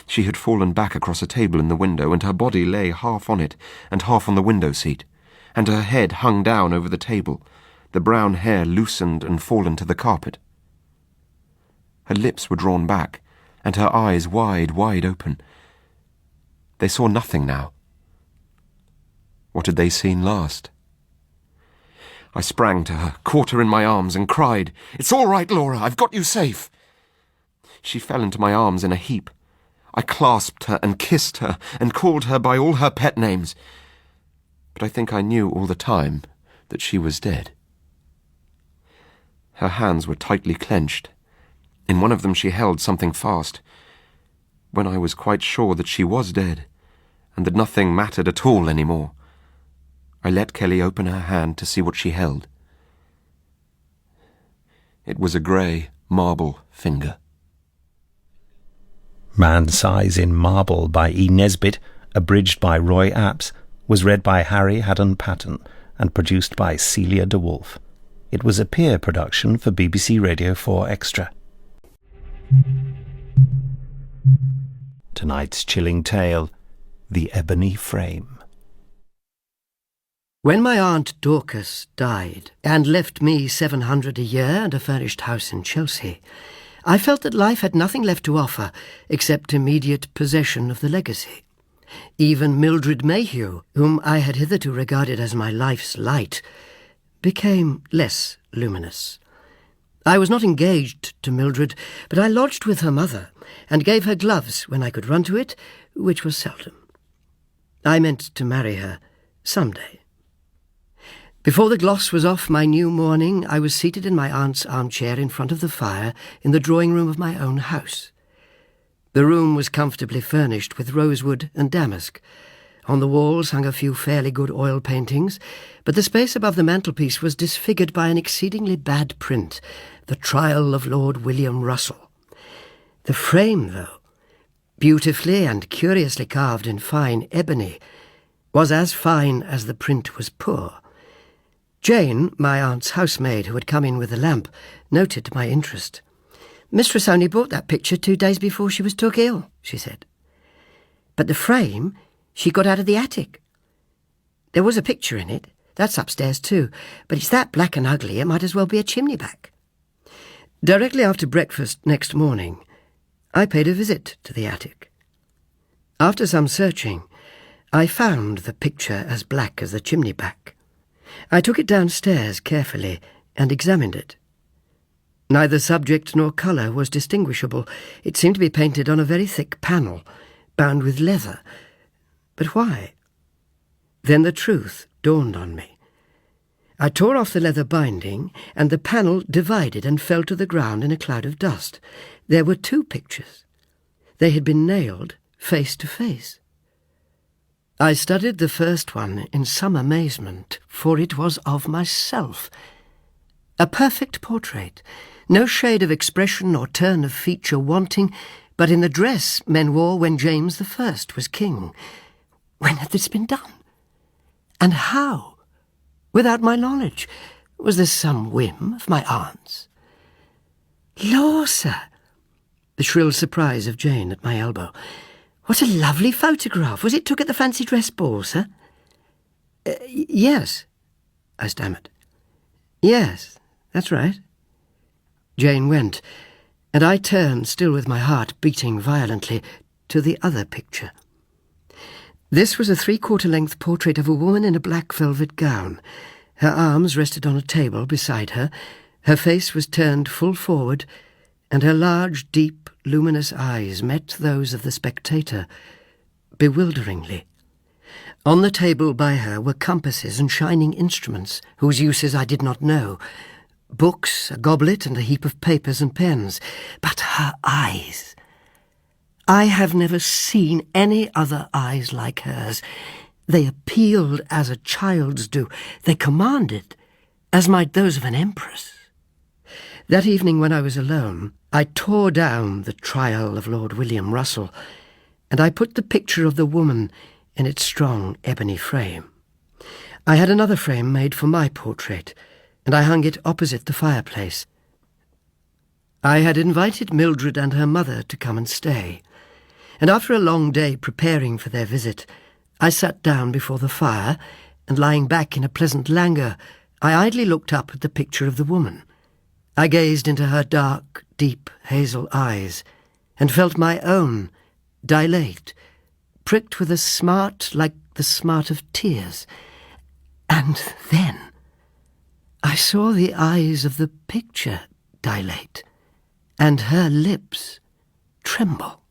She had fallen back across a table in the window, and her body lay half on it and half on the window seat, and her head hung down over the table, the brown hair loosened and fallen to the carpet. Her lips were drawn back, and her eyes wide, wide open. They saw nothing now. What had they seen last? I sprang to her, caught her in my arms, and cried, "It's all right, Laura, I've got you safe." She fell into my arms in a heap. I clasped her and kissed her and called her by all her pet names. But I think I knew all the time that she was dead. Her hands were tightly clenched. In one of them she held something fast. When I was quite sure that she was dead, and that nothing mattered at all any more, I let Kelly open her hand to see what she held. It was a grey marble finger. Man's Size in Marble by E Nesbit, abridged by Roy Apps, was read by Harry Haddon Patton and produced by Celia de Wolfe. It was a peer production for BBC Radio 4 Extra. Tonight's chilling tale, The Ebony Frame. When my Aunt Dorcas died and left me $700 a year and a furnished house in Chelsea, I felt that life had nothing left to offer except immediate possession of the legacy. Even Mildred Mayhew, whom I had hitherto regarded as my life's light, became less luminous. I was not engaged to Mildred, but I lodged with her mother and gave her gloves when I could run to it, which was seldom. I meant to marry her some day. Before the gloss was off my new mourning, I was seated in my aunt's armchair in front of the fire in the drawing-room of my own house. The room was comfortably furnished with rosewood and damask. On the walls hung a few fairly good oil paintings, but the space above the mantelpiece was disfigured by an exceedingly bad print, The Trial of Lord William Russell. The frame, though, beautifully and curiously carved in fine ebony, was as fine as the print was poor. Jane, my aunt's housemaid who had come in with the lamp, noted my interest. "Mistress only bought that picture 2 days before she was took ill," she said. "But the frame she got out of the attic. There was a picture in it. That's upstairs too, but it's that black and ugly it might as well be a chimney back." Directly after breakfast next morning, I paid a visit to the attic. After some searching, I found the picture as black as the chimney back. I took it downstairs carefully and examined it. Neither subject nor colour was distinguishable. It seemed to be painted on a very thick panel, bound with leather. But why? Then the truth dawned on me. I tore off the leather binding, and the panel divided and fell to the ground in a cloud of dust. There were 2 pictures. They had been nailed face to face. I studied the first one in some amazement, for it was of myself. A perfect portrait, no shade of expression or turn of feature wanting, but in the dress men wore when James I was king. When had this been done? And how? Without my knowledge? Was this some whim of my aunt's? "Law, sir!" The shrill surprise of Jane at my elbow. "What a lovely photograph! Was it took at the fancy dress ball, sir?" Yes," I stammered. "Yes, that's right." Jane went, and I turned, still with my heart beating violently, to the other picture. This was a 3/4-length portrait of a woman in a black velvet gown. Her arms rested on a table beside her, her face was turned full forward, and her large, deep, luminous eyes met those of the spectator, bewilderingly. On the table by her were compasses and shining instruments, whose uses I did not know, books, a goblet, and a heap of papers and pens. But her eyes! I have never seen any other eyes like hers. They appealed as a child's do. They commanded, as might those of an empress. That evening when I was alone, I tore down The Trial of Lord William Russell, and I put the picture of the woman in its strong ebony frame. I had another frame made for my portrait, and I hung it opposite the fireplace. I had invited Mildred and her mother to come and stay, and after a long day preparing for their visit, I sat down before the fire, and lying back in a pleasant languor, I idly looked up at the picture of the woman. I gazed into her dark, deep hazel eyes, and felt my own dilate, pricked with a smart like the smart of tears. And then I saw the eyes of the picture dilate, and her lips tremble.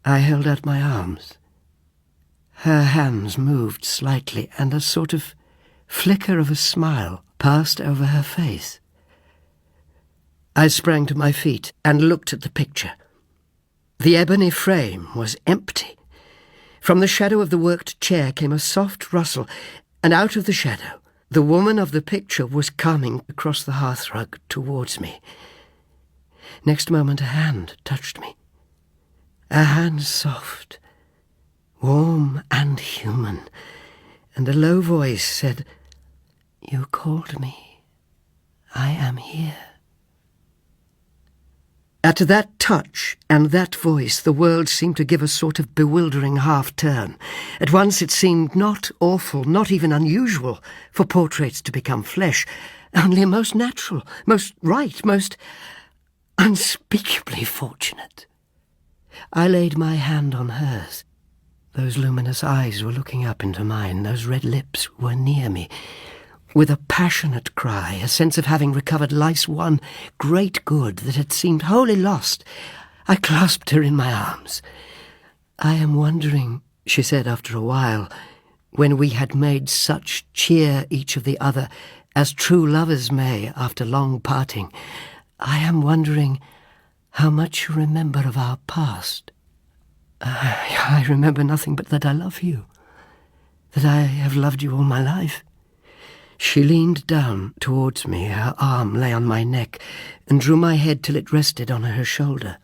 I held out my arms. Her hands moved slightly, and a sort of flicker of a smile passed over her face. I sprang to my feet and looked at the picture. The ebony frame was empty. From the shadow of the worked chair came a soft rustle, and out of the shadow the woman of the picture was coming across the hearthrug towards me. Next moment a hand touched me. A hand soft, warm and human, and a low voice said, "You called me. I am here." At that touch and that voice, the world seemed to give a sort of bewildering half-turn. At once it seemed not awful, not even unusual, for portraits to become flesh, only most natural, most right, most unspeakably fortunate. I laid my hand on hers. Those luminous eyes were looking up into mine, those red lips were near me. With a passionate cry, a sense of having recovered life's one great good that had seemed wholly lost, I clasped her in my arms. "I am wondering," she said after a while, when we had made such cheer each of the other as true lovers may after long parting, "I am wondering how much you remember of our past." I remember nothing but that I love you, that I have loved you all my life." She leaned down towards me, her arm lay on my neck, and drew my head till it rested on her shoulder.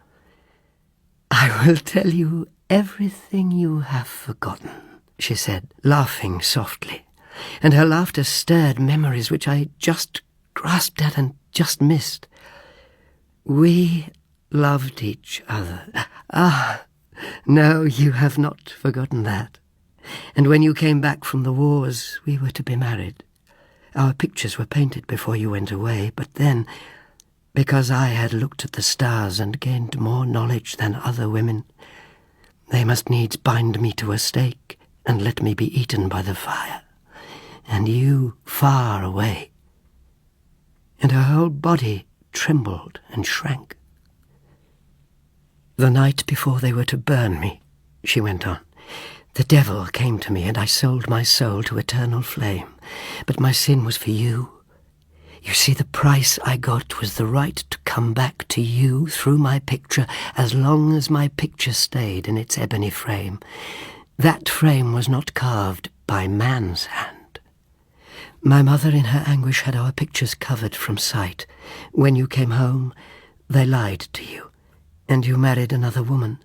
"I will tell you everything you have forgotten," she said, laughing softly, and her laughter stirred memories which I just grasped at and just missed. "We loved each other. Ah, no, you have not forgotten that. And when you came back from the wars, we were to be married. Our pictures were painted before you went away, but then, because I had looked at the stars and gained more knowledge than other women, they must needs bind me to a stake and let me be eaten by the fire, and you far away." And her whole body trembled and shrank. "The night before they were to burn me," she went on, "the devil came to me, and I sold my soul to eternal flame. But my sin was for you. You see, the price I got was the right to come back to you through my picture as long as my picture stayed in its ebony frame. That frame was not carved by man's hand. My mother in her anguish had our pictures covered from sight. When you came home, they lied to you, and you married another woman.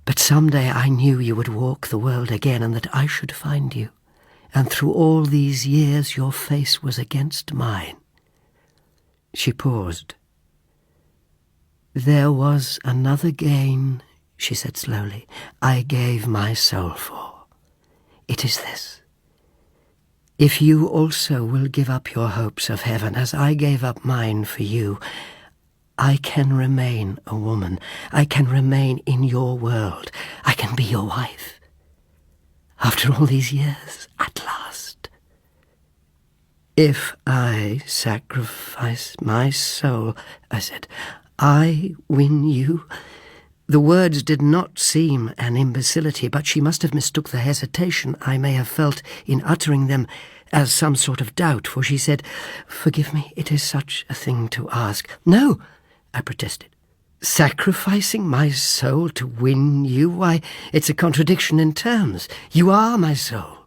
But some day I knew you would walk the world again, and that I should find you. And through all these years your face was against mine." She paused. "There was another gain," she said slowly, "I gave my soul for. It is this. If you also will give up your hopes of heaven, as I gave up mine for you, I can remain a woman. I can remain in your world. I can be your wife. After all these years, at last. If I sacrifice my soul," I said, "I win you." The words did not seem an imbecility, but she must have mistook the hesitation I may have felt in uttering them as some sort of doubt, for she said, "Forgive me, it is such a thing to ask." "No," I protested. "Sacrificing my soul to win you? Why, it's a contradiction in terms. You are my soul."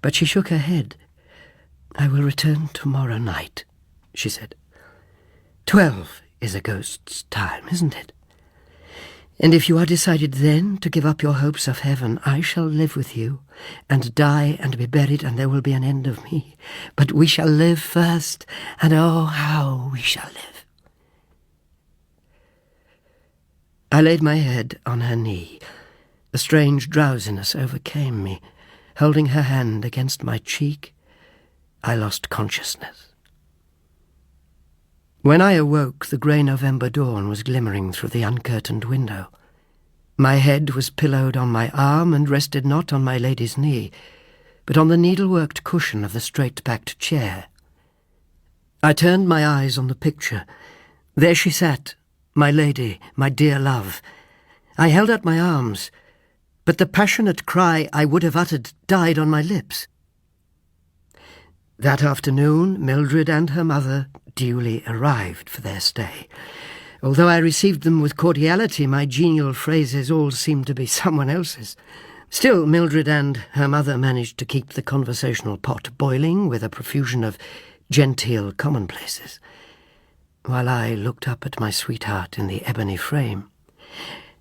But she shook her head. "I will return tomorrow night," she said. 12 is a ghost's time, isn't it? "And if you are decided then to give up your hopes of heaven, I shall live with you, and die and be buried, and there will be an end of me. But we shall live first, and oh, how we shall live." I laid my head on her knee. A strange drowsiness overcame me. Holding her hand against my cheek, I lost consciousness. When I awoke, the grey November dawn was glimmering through the uncurtained window. My head was pillowed on my arm and rested not on my lady's knee, but on the needleworked cushion of the straight-backed chair. I turned my eyes on the picture. There she sat, my lady, my dear love. I held out my arms, but the passionate cry I would have uttered died on my lips. That afternoon, Mildred and her mother duly arrived for their stay. Although I received them with cordiality, my genial phrases all seemed to be someone else's. Still, Mildred and her mother managed to keep the conversational pot boiling with a profusion of genteel commonplaces, while I looked up at my sweetheart in the ebony frame.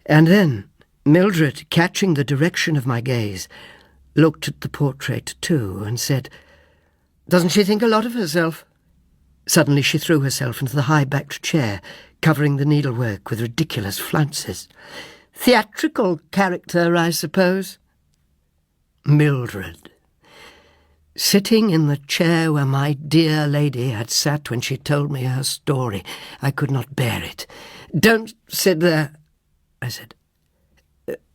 And then Mildred, catching the direction of my gaze, looked at the portrait too and said, "Doesn't she think a lot of herself?" Suddenly she threw herself into the high-backed chair, covering the needlework with ridiculous flounces. "Theatrical character, I suppose?" Mildred, sitting in the chair where my dear lady had sat when she told me her story. I could not bear it. "Don't sit there," I said.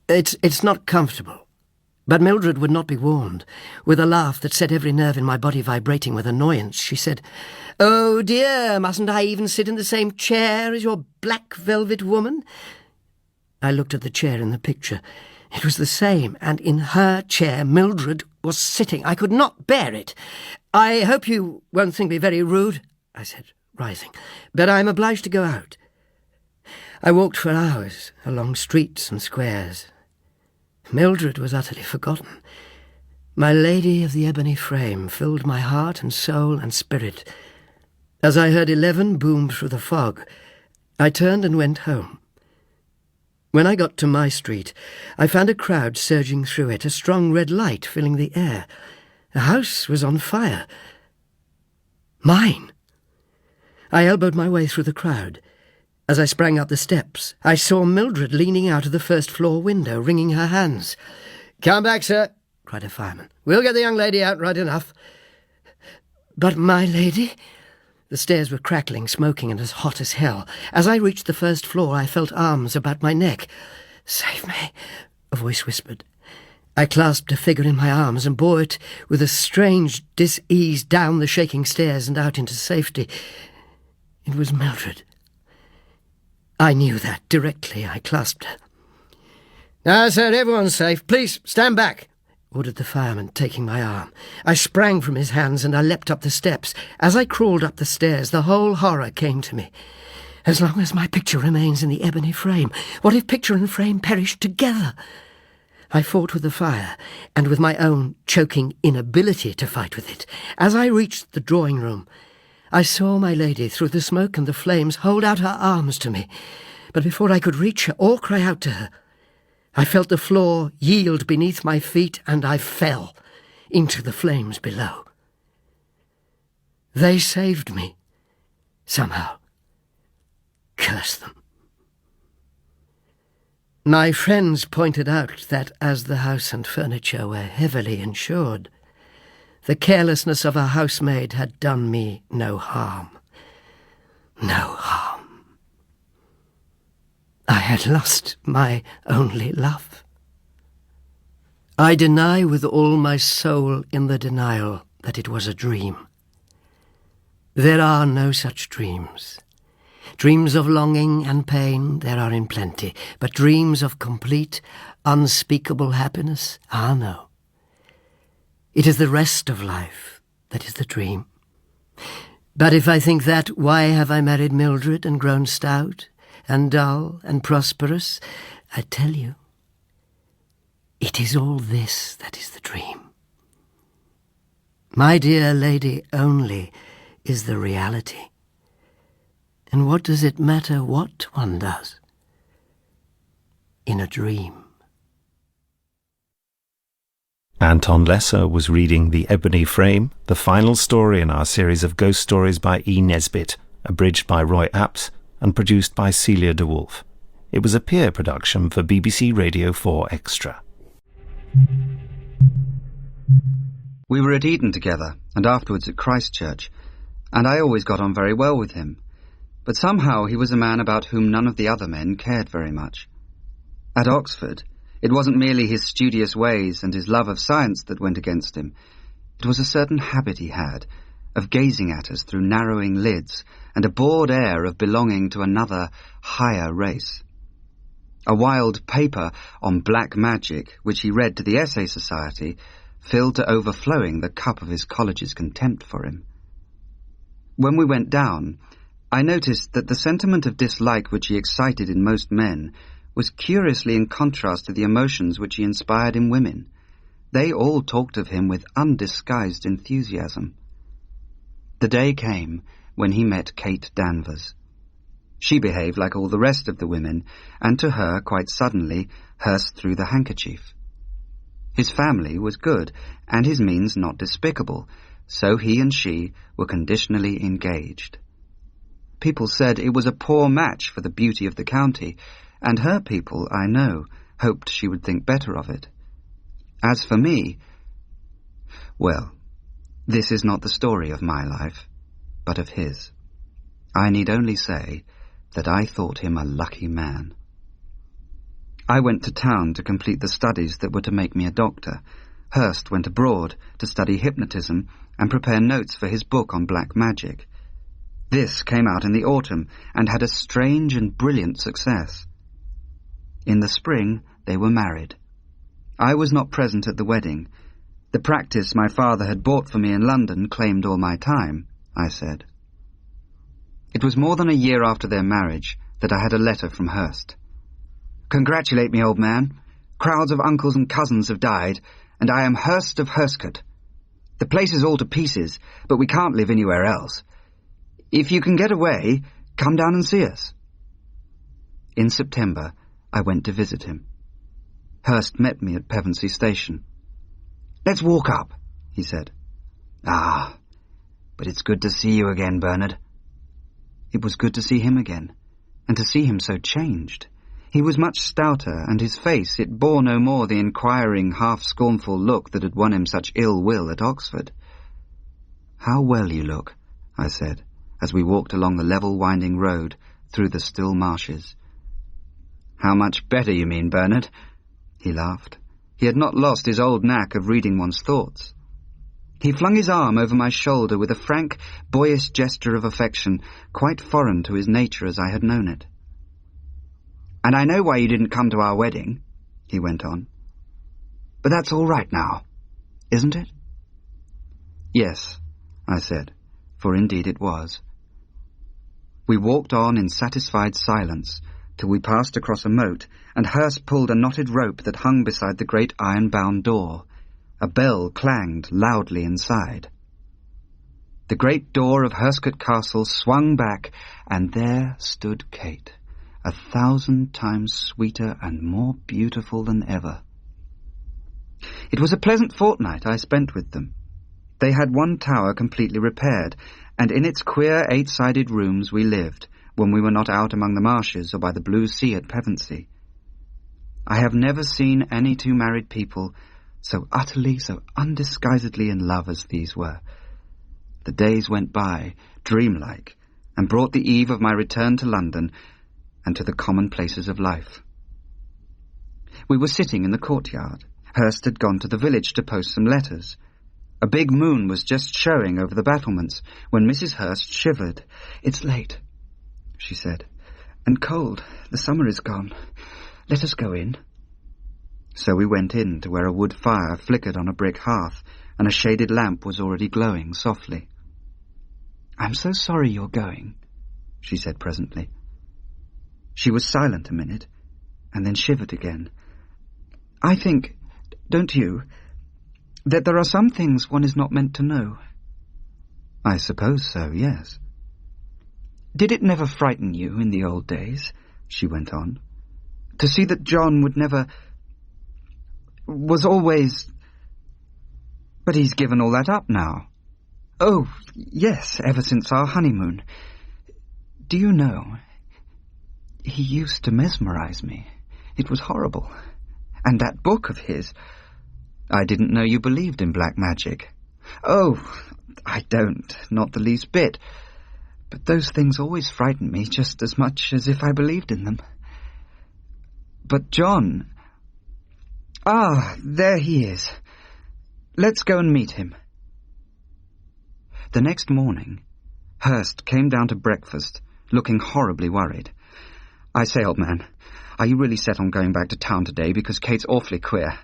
It's not comfortable." But Mildred would not be warned. With a laugh that set every nerve in my body vibrating with annoyance, she said, "Oh dear, mustn't I even sit in the same chair as your black velvet woman?" I looked at the chair in the picture. It was the same, and in her chair Mildred was sitting. I could not bear it. "I hope you won't think me very rude," I said, rising, "but I'm obliged to go out." I walked for hours along streets and squares. Mildred was utterly forgotten. My lady of the ebony frame filled my heart and soul and spirit. As I heard 11 boom through the fog, I turned and went home. When I got to my street, I found a crowd surging through it, a strong red light filling the air. The house was on fire. Mine! I elbowed my way through the crowd. As I sprang up the steps, I saw Mildred leaning out of the first-floor window, wringing her hands. "Come back, sir," cried a fireman. "We'll get the young lady out right enough." "But my lady—" The stairs were crackling, smoking, and as hot as hell. As I reached the first floor, I felt arms about my neck. "Save me," a voice whispered. I clasped a figure in my arms and bore it with a strange dis-ease down the shaking stairs and out into safety. It was Mildred. I knew that directly I clasped her. "Now, sir, everyone's safe. Please, stand back," ordered the fireman, taking my arm. I sprang from his hands and I leapt up the steps. As I crawled up the stairs, the whole horror came to me. As long as my picture remains in the ebony frame, what if picture and frame perish together? I fought with the fire, and with my own choking inability to fight with it. As I reached the drawing room, I saw my lady, through the smoke and the flames, hold out her arms to me. But before I could reach her or cry out to her, I felt the floor yield beneath my feet, and I fell into the flames below. They saved me, somehow. Curse them. My friends pointed out that as the house and furniture were heavily insured, the carelessness of a housemaid had done me no harm. No harm. I had lost my only love. I deny with all my soul in the denial that it was a dream. There are no such dreams. Dreams of longing and pain there are in plenty, but dreams of complete, unspeakable happiness, no. It is the rest of life that is the dream. But if I think that, why have I married Mildred and grown stout and dull and prosperous? I tell you, it is all this that is the dream. My dear lady only is the reality. And what does it matter what one does in a dream? Anton Lesser was reading The Ebony Frame, the final story in our series of ghost stories by E. Nesbit, abridged by Roy Apps and produced by Celia de Wolfe. It was a peer production for BBC Radio 4 Extra. We were at Eton together, and afterwards at Christchurch, and I always got on very well with him. But somehow he was a man about whom none of the other men cared very much. At Oxford, it wasn't merely his studious ways and his love of science that went against him. It was a certain habit he had of gazing at us through narrowing lids and a bored air of belonging to another, higher race. A wild paper on black magic, which he read to the Essay Society, filled to overflowing the cup of his college's contempt for him. When we went down, I noticed that the sentiment of dislike which he excited in most men was curiously in contrast to the emotions which he inspired in women. They all talked of him with undisguised enthusiasm. The day came when he met Kate Danvers. She behaved like all the rest of the women, and to her, quite suddenly, Hurst threw the handkerchief. His family was good, and his means not despicable, so he and she were conditionally engaged. People said it was a poor match for the beauty of the county, and her people, I know, hoped she would think better of it. As for me, well, this is not the story of my life, but of his. I need only say that I thought him a lucky man. I went to town to complete the studies that were to make me a doctor. Hurst went abroad to study hypnotism and prepare notes for his book on black magic. This came out in the autumn and had a strange and brilliant success. In the spring, they were married. I was not present at the wedding. The practice my father had bought for me in London claimed all my time, I said. It was more than a year after their marriage that I had a letter from Hurst. "Congratulate me, old man. Crowds of uncles and cousins have died, and I am Hurst of Hurstcote. The place is all to pieces, but we can't live anywhere else. If you can get away, come down and see us." In September, I went to visit him. Hurst met me at Pevensey Station. "Let's walk up," he said. "Ah, but it's good to see you again, Bernard." It was good to see him again, and to see him so changed. He was much stouter, and his face, it bore no more the inquiring, half-scornful look that had won him such ill will at Oxford. "How well you look," I said, as we walked along the level winding road through the still marshes. "How much better, you mean, Bernard?" He laughed. He had not lost his old knack of reading one's thoughts. He flung his arm over my shoulder with a frank, boyish gesture of affection, quite foreign to his nature as I had known it. "And I know why you didn't come to our wedding," he went on. "But that's all right now, isn't it?" "Yes," I said, for indeed it was. We walked on in satisfied silence till we passed across a moat, and Hurst pulled a knotted rope that hung beside the great iron-bound door. A bell clanged loudly inside. The great door of Hurstcote Castle swung back, and there stood Kate, 1,000 times sweeter and more beautiful than ever. It was a pleasant fortnight I spent with them. They had one tower completely repaired, and in its queer 8-sided rooms we lived, when we were not out among the marshes or by the blue sea at Pevensey. I have never seen any two married people so utterly, so undisguisedly in love as these were. The days went by, dreamlike, and brought the eve of my return to London and to the commonplaces of life. We were sitting in the courtyard. Hurst had gone to the village to post some letters. A big moon was just showing over the battlements when Mrs. Hurst shivered. "It's late," she said, "and cold. The summer is gone. Let us go in." So we went in to where a wood fire flickered on a brick hearth, and a shaded lamp was already glowing softly. "I'm so sorry you're going," she said presently. She was silent a minute, and then shivered again. "I think, don't you, that there are some things one is not meant to know?" "I suppose so, yes." "Did it never frighten you in the old days," she went on, "to see that John would never... was always... But he's given all that up now." "Oh, yes, ever since our honeymoon. Do you know, he used to mesmerize me. It was horrible. And that book of his... I didn't know you believed in black magic." "Oh, I don't, not the least bit. But those things always frightened me just as much as if I believed in them. But John... Ah, there he is. Let's go and meet him." The next morning, Hurst came down to breakfast, looking horribly worried. "I say, old man, are you really set on going back to town today, because Kate's awfully queer?"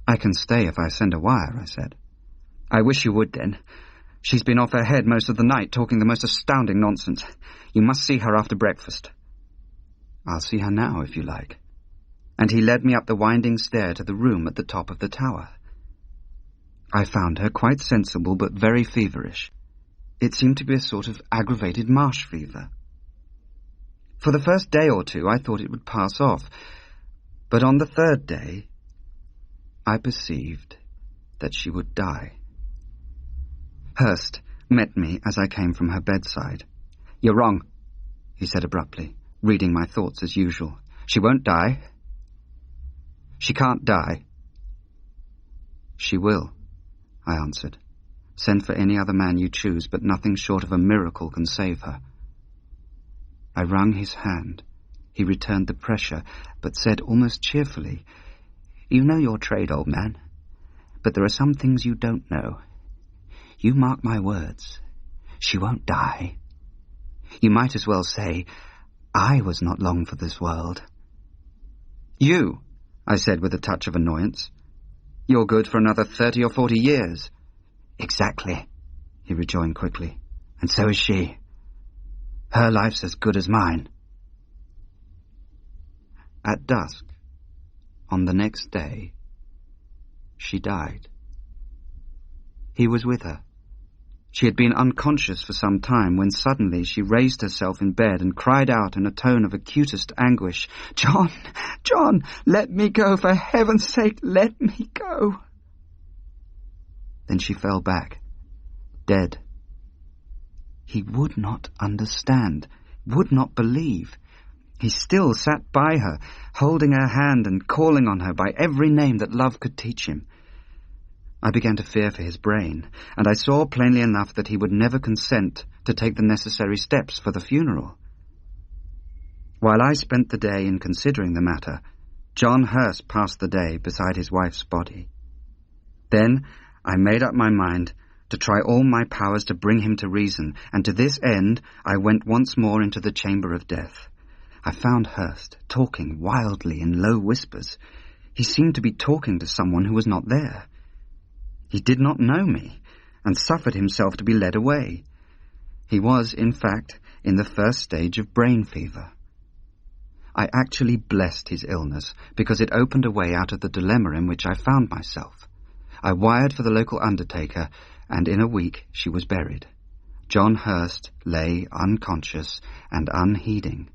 "I can stay if I send a wire," I said. "I wish you would, then. She's been off her head most of the night, talking the most astounding nonsense. You must see her after breakfast." "I'll see her now, if you like." And he led me up the winding stair to the room at the top of the tower. I found her quite sensible but very feverish. It seemed to be a sort of aggravated marsh fever. For the first day or two I thought it would pass off, but on the third day I perceived that she would die. Hurst met me as I came from her bedside. "You're wrong," he said abruptly, reading my thoughts as usual. "She won't die. She can't die." "She will," I answered. "Send for any other man you choose, but nothing short of a miracle can save her." I wrung his hand. He returned the pressure, but said almost cheerfully, "You know your trade, old man, but there are some things you don't know. You mark my words, she won't die. You might as well say, I was not long for this world." "You," I said with a touch of annoyance. "You're good for another 30 or 40 years. "Exactly," he rejoined quickly, "and so is she. Her life's as good as mine." At dusk, on the next day, she died. He was with her. She had been unconscious for some time when suddenly she raised herself in bed and cried out in a tone of acutest anguish, "John, John, let me go, for heaven's sake, let me go." Then she fell back, dead. He would not understand, would not believe. He still sat by her, holding her hand and calling on her by every name that love could teach him. I began to fear for his brain, and I saw plainly enough that he would never consent to take the necessary steps for the funeral. While I spent the day in considering the matter, John Hurst passed the day beside his wife's body. Then I made up my mind to try all my powers to bring him to reason, and to this end I went once more into the chamber of death. I found Hurst talking wildly in low whispers. He seemed to be talking to someone who was not there. He did not know me, and suffered himself to be led away. He was, in fact, in the first stage of brain fever. I actually blessed his illness, because it opened a way out of the dilemma in which I found myself. I wired for the local undertaker, and in a week she was buried. John Hurst lay unconscious and unheeding,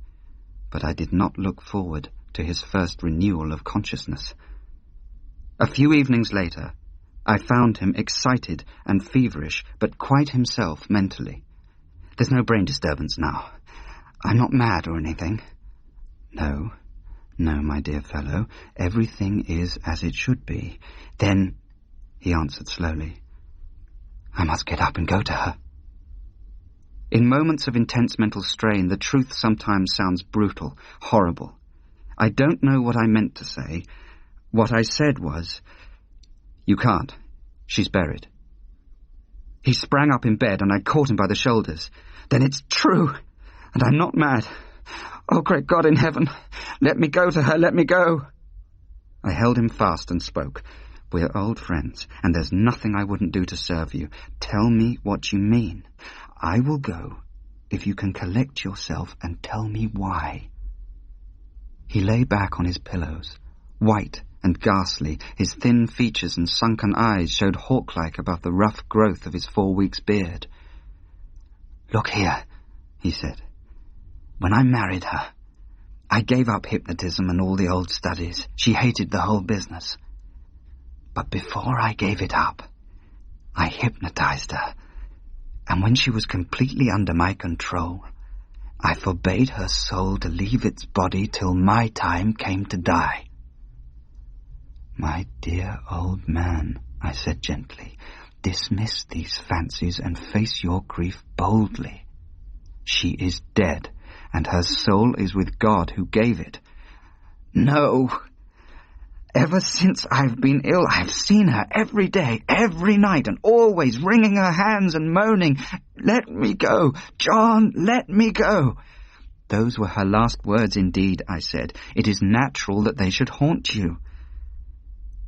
but I did not look forward to his first renewal of consciousness. A few evenings later, I found him excited and feverish, but quite himself mentally. "There's no brain disturbance now. I'm not mad or anything." No, my dear fellow, everything is as it should be." "Then," he answered slowly, "I must get up and go to her." In moments of intense mental strain, the truth sometimes sounds brutal, horrible. I don't know what I meant to say. What I said was, "You can't. She's buried." He sprang up in bed, and I caught him by the shoulders. "Then it's true, and I'm not mad. Oh, great God in heaven, let me go to her, let me go." I held him fast and spoke. "We're old friends, and there's nothing I wouldn't do to serve you. Tell me what you mean. I will go if you can collect yourself and tell me why." He lay back on his pillows, white and ghastly. His thin features and sunken eyes showed hawk-like above the rough growth of his 4 weeks' beard. "Look here," he said. "When I married her, I gave up hypnotism and all the old studies. She hated the whole business. But before I gave it up, I hypnotized her, and when she was completely under my control, I forbade her soul to leave its body till my time came to die." "My dear old man," I said gently, "dismiss these fancies and face your grief boldly. She is dead, and her soul is with God who gave it." "No. Ever since I've been ill, I've seen her every day, every night, and always wringing her hands and moaning, 'Let me go, John, let me go.' Those were her last words indeed," I said. "It is natural that they should haunt you."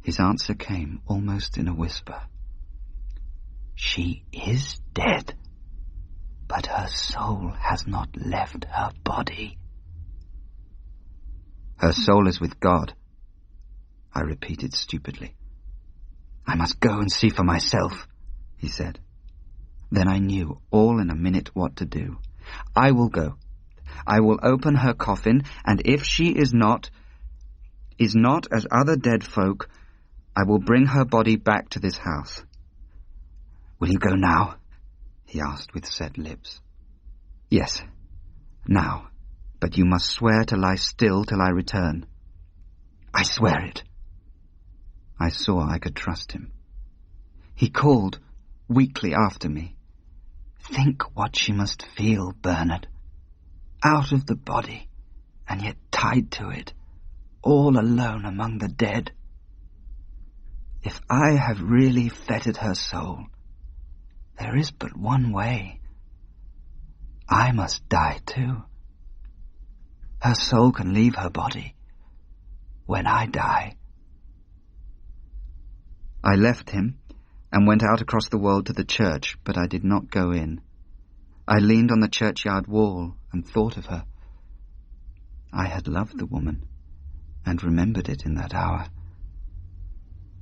His answer came almost in a whisper. She is dead, but her soul has not left her body. Her soul is with God, I repeated stupidly. I must go and see for myself, he said. Then I knew all in a minute what to do. I will go. I will open her coffin, and if she is not as other dead folk, I will bring her body back to this house. Will you go now? He asked with set lips. Yes, now, but you must swear to lie still till I return. I swear it. I saw I could trust him. He called weakly after me. Think what she must feel, Bernard. Out of the body, and yet tied to it, all alone among the dead. If I have really fettered her soul, there is but one way. I must die too. Her soul can leave her body when I die. I left him and went out across the world to the church, but I did not go in. I leaned on the churchyard wall and thought of her. I had loved the woman and remembered it in that hour.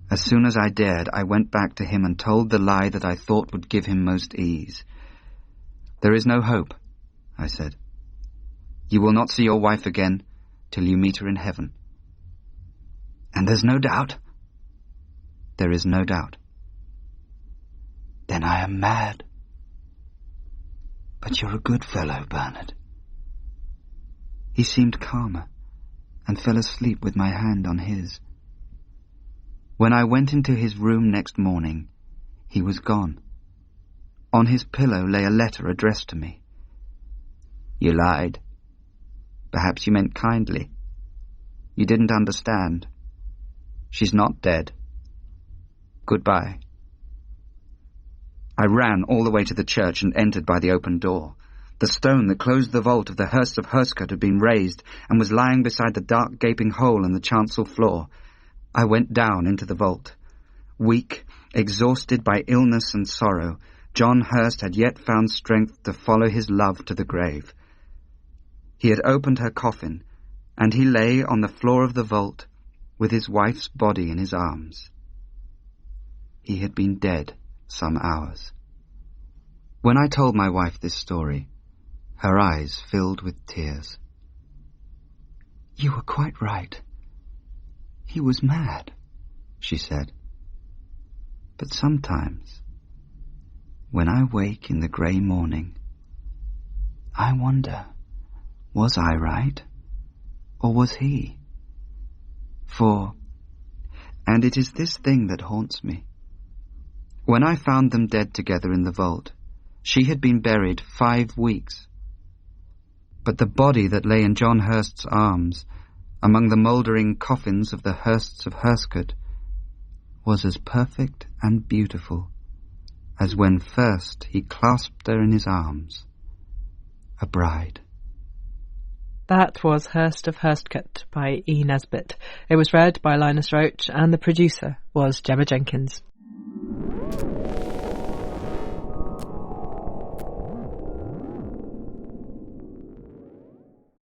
As soon as I dared, I went back to him and told the lie that I thought would give him most ease. There is no hope, I said. You will not see your wife again till you meet her in heaven. And there's no doubt? There is no doubt. Then I am mad. But you're a good fellow, Bernard. He seemed calmer and fell asleep with my hand on his. When I went into his room next morning, he was gone. On his pillow lay a letter addressed to me. You lied. Perhaps you meant kindly. You didn't understand. She's not dead. Goodbye. I ran all the way to the church and entered by the open door. The stone that closed the vault of the Hurst of Hurstcote had been raised and was lying beside the dark gaping hole in the chancel floor. I went down into the vault. Weak, exhausted by illness and sorrow, John Hurst had yet found strength to follow his love to the grave. He had opened her coffin, and he lay on the floor of the vault with his wife's body in his arms. He had been dead some hours. When I told my wife this story, her eyes filled with tears. You were quite right. He was mad, she said. But sometimes, when I wake in the grey morning, I wonder, was I right, or was he? And it is this thing that haunts me. When I found them dead together in the vault, she had been buried 5 weeks. But the body that lay in John Hurst's arms, among the mouldering coffins of the Hursts of Hurstcote, was as perfect and beautiful as when first he clasped her in his arms, a bride. That was Hurst of Hurstcote by E Nesbit. It was read by Linus Roach, and the producer was Gemma Jenkins.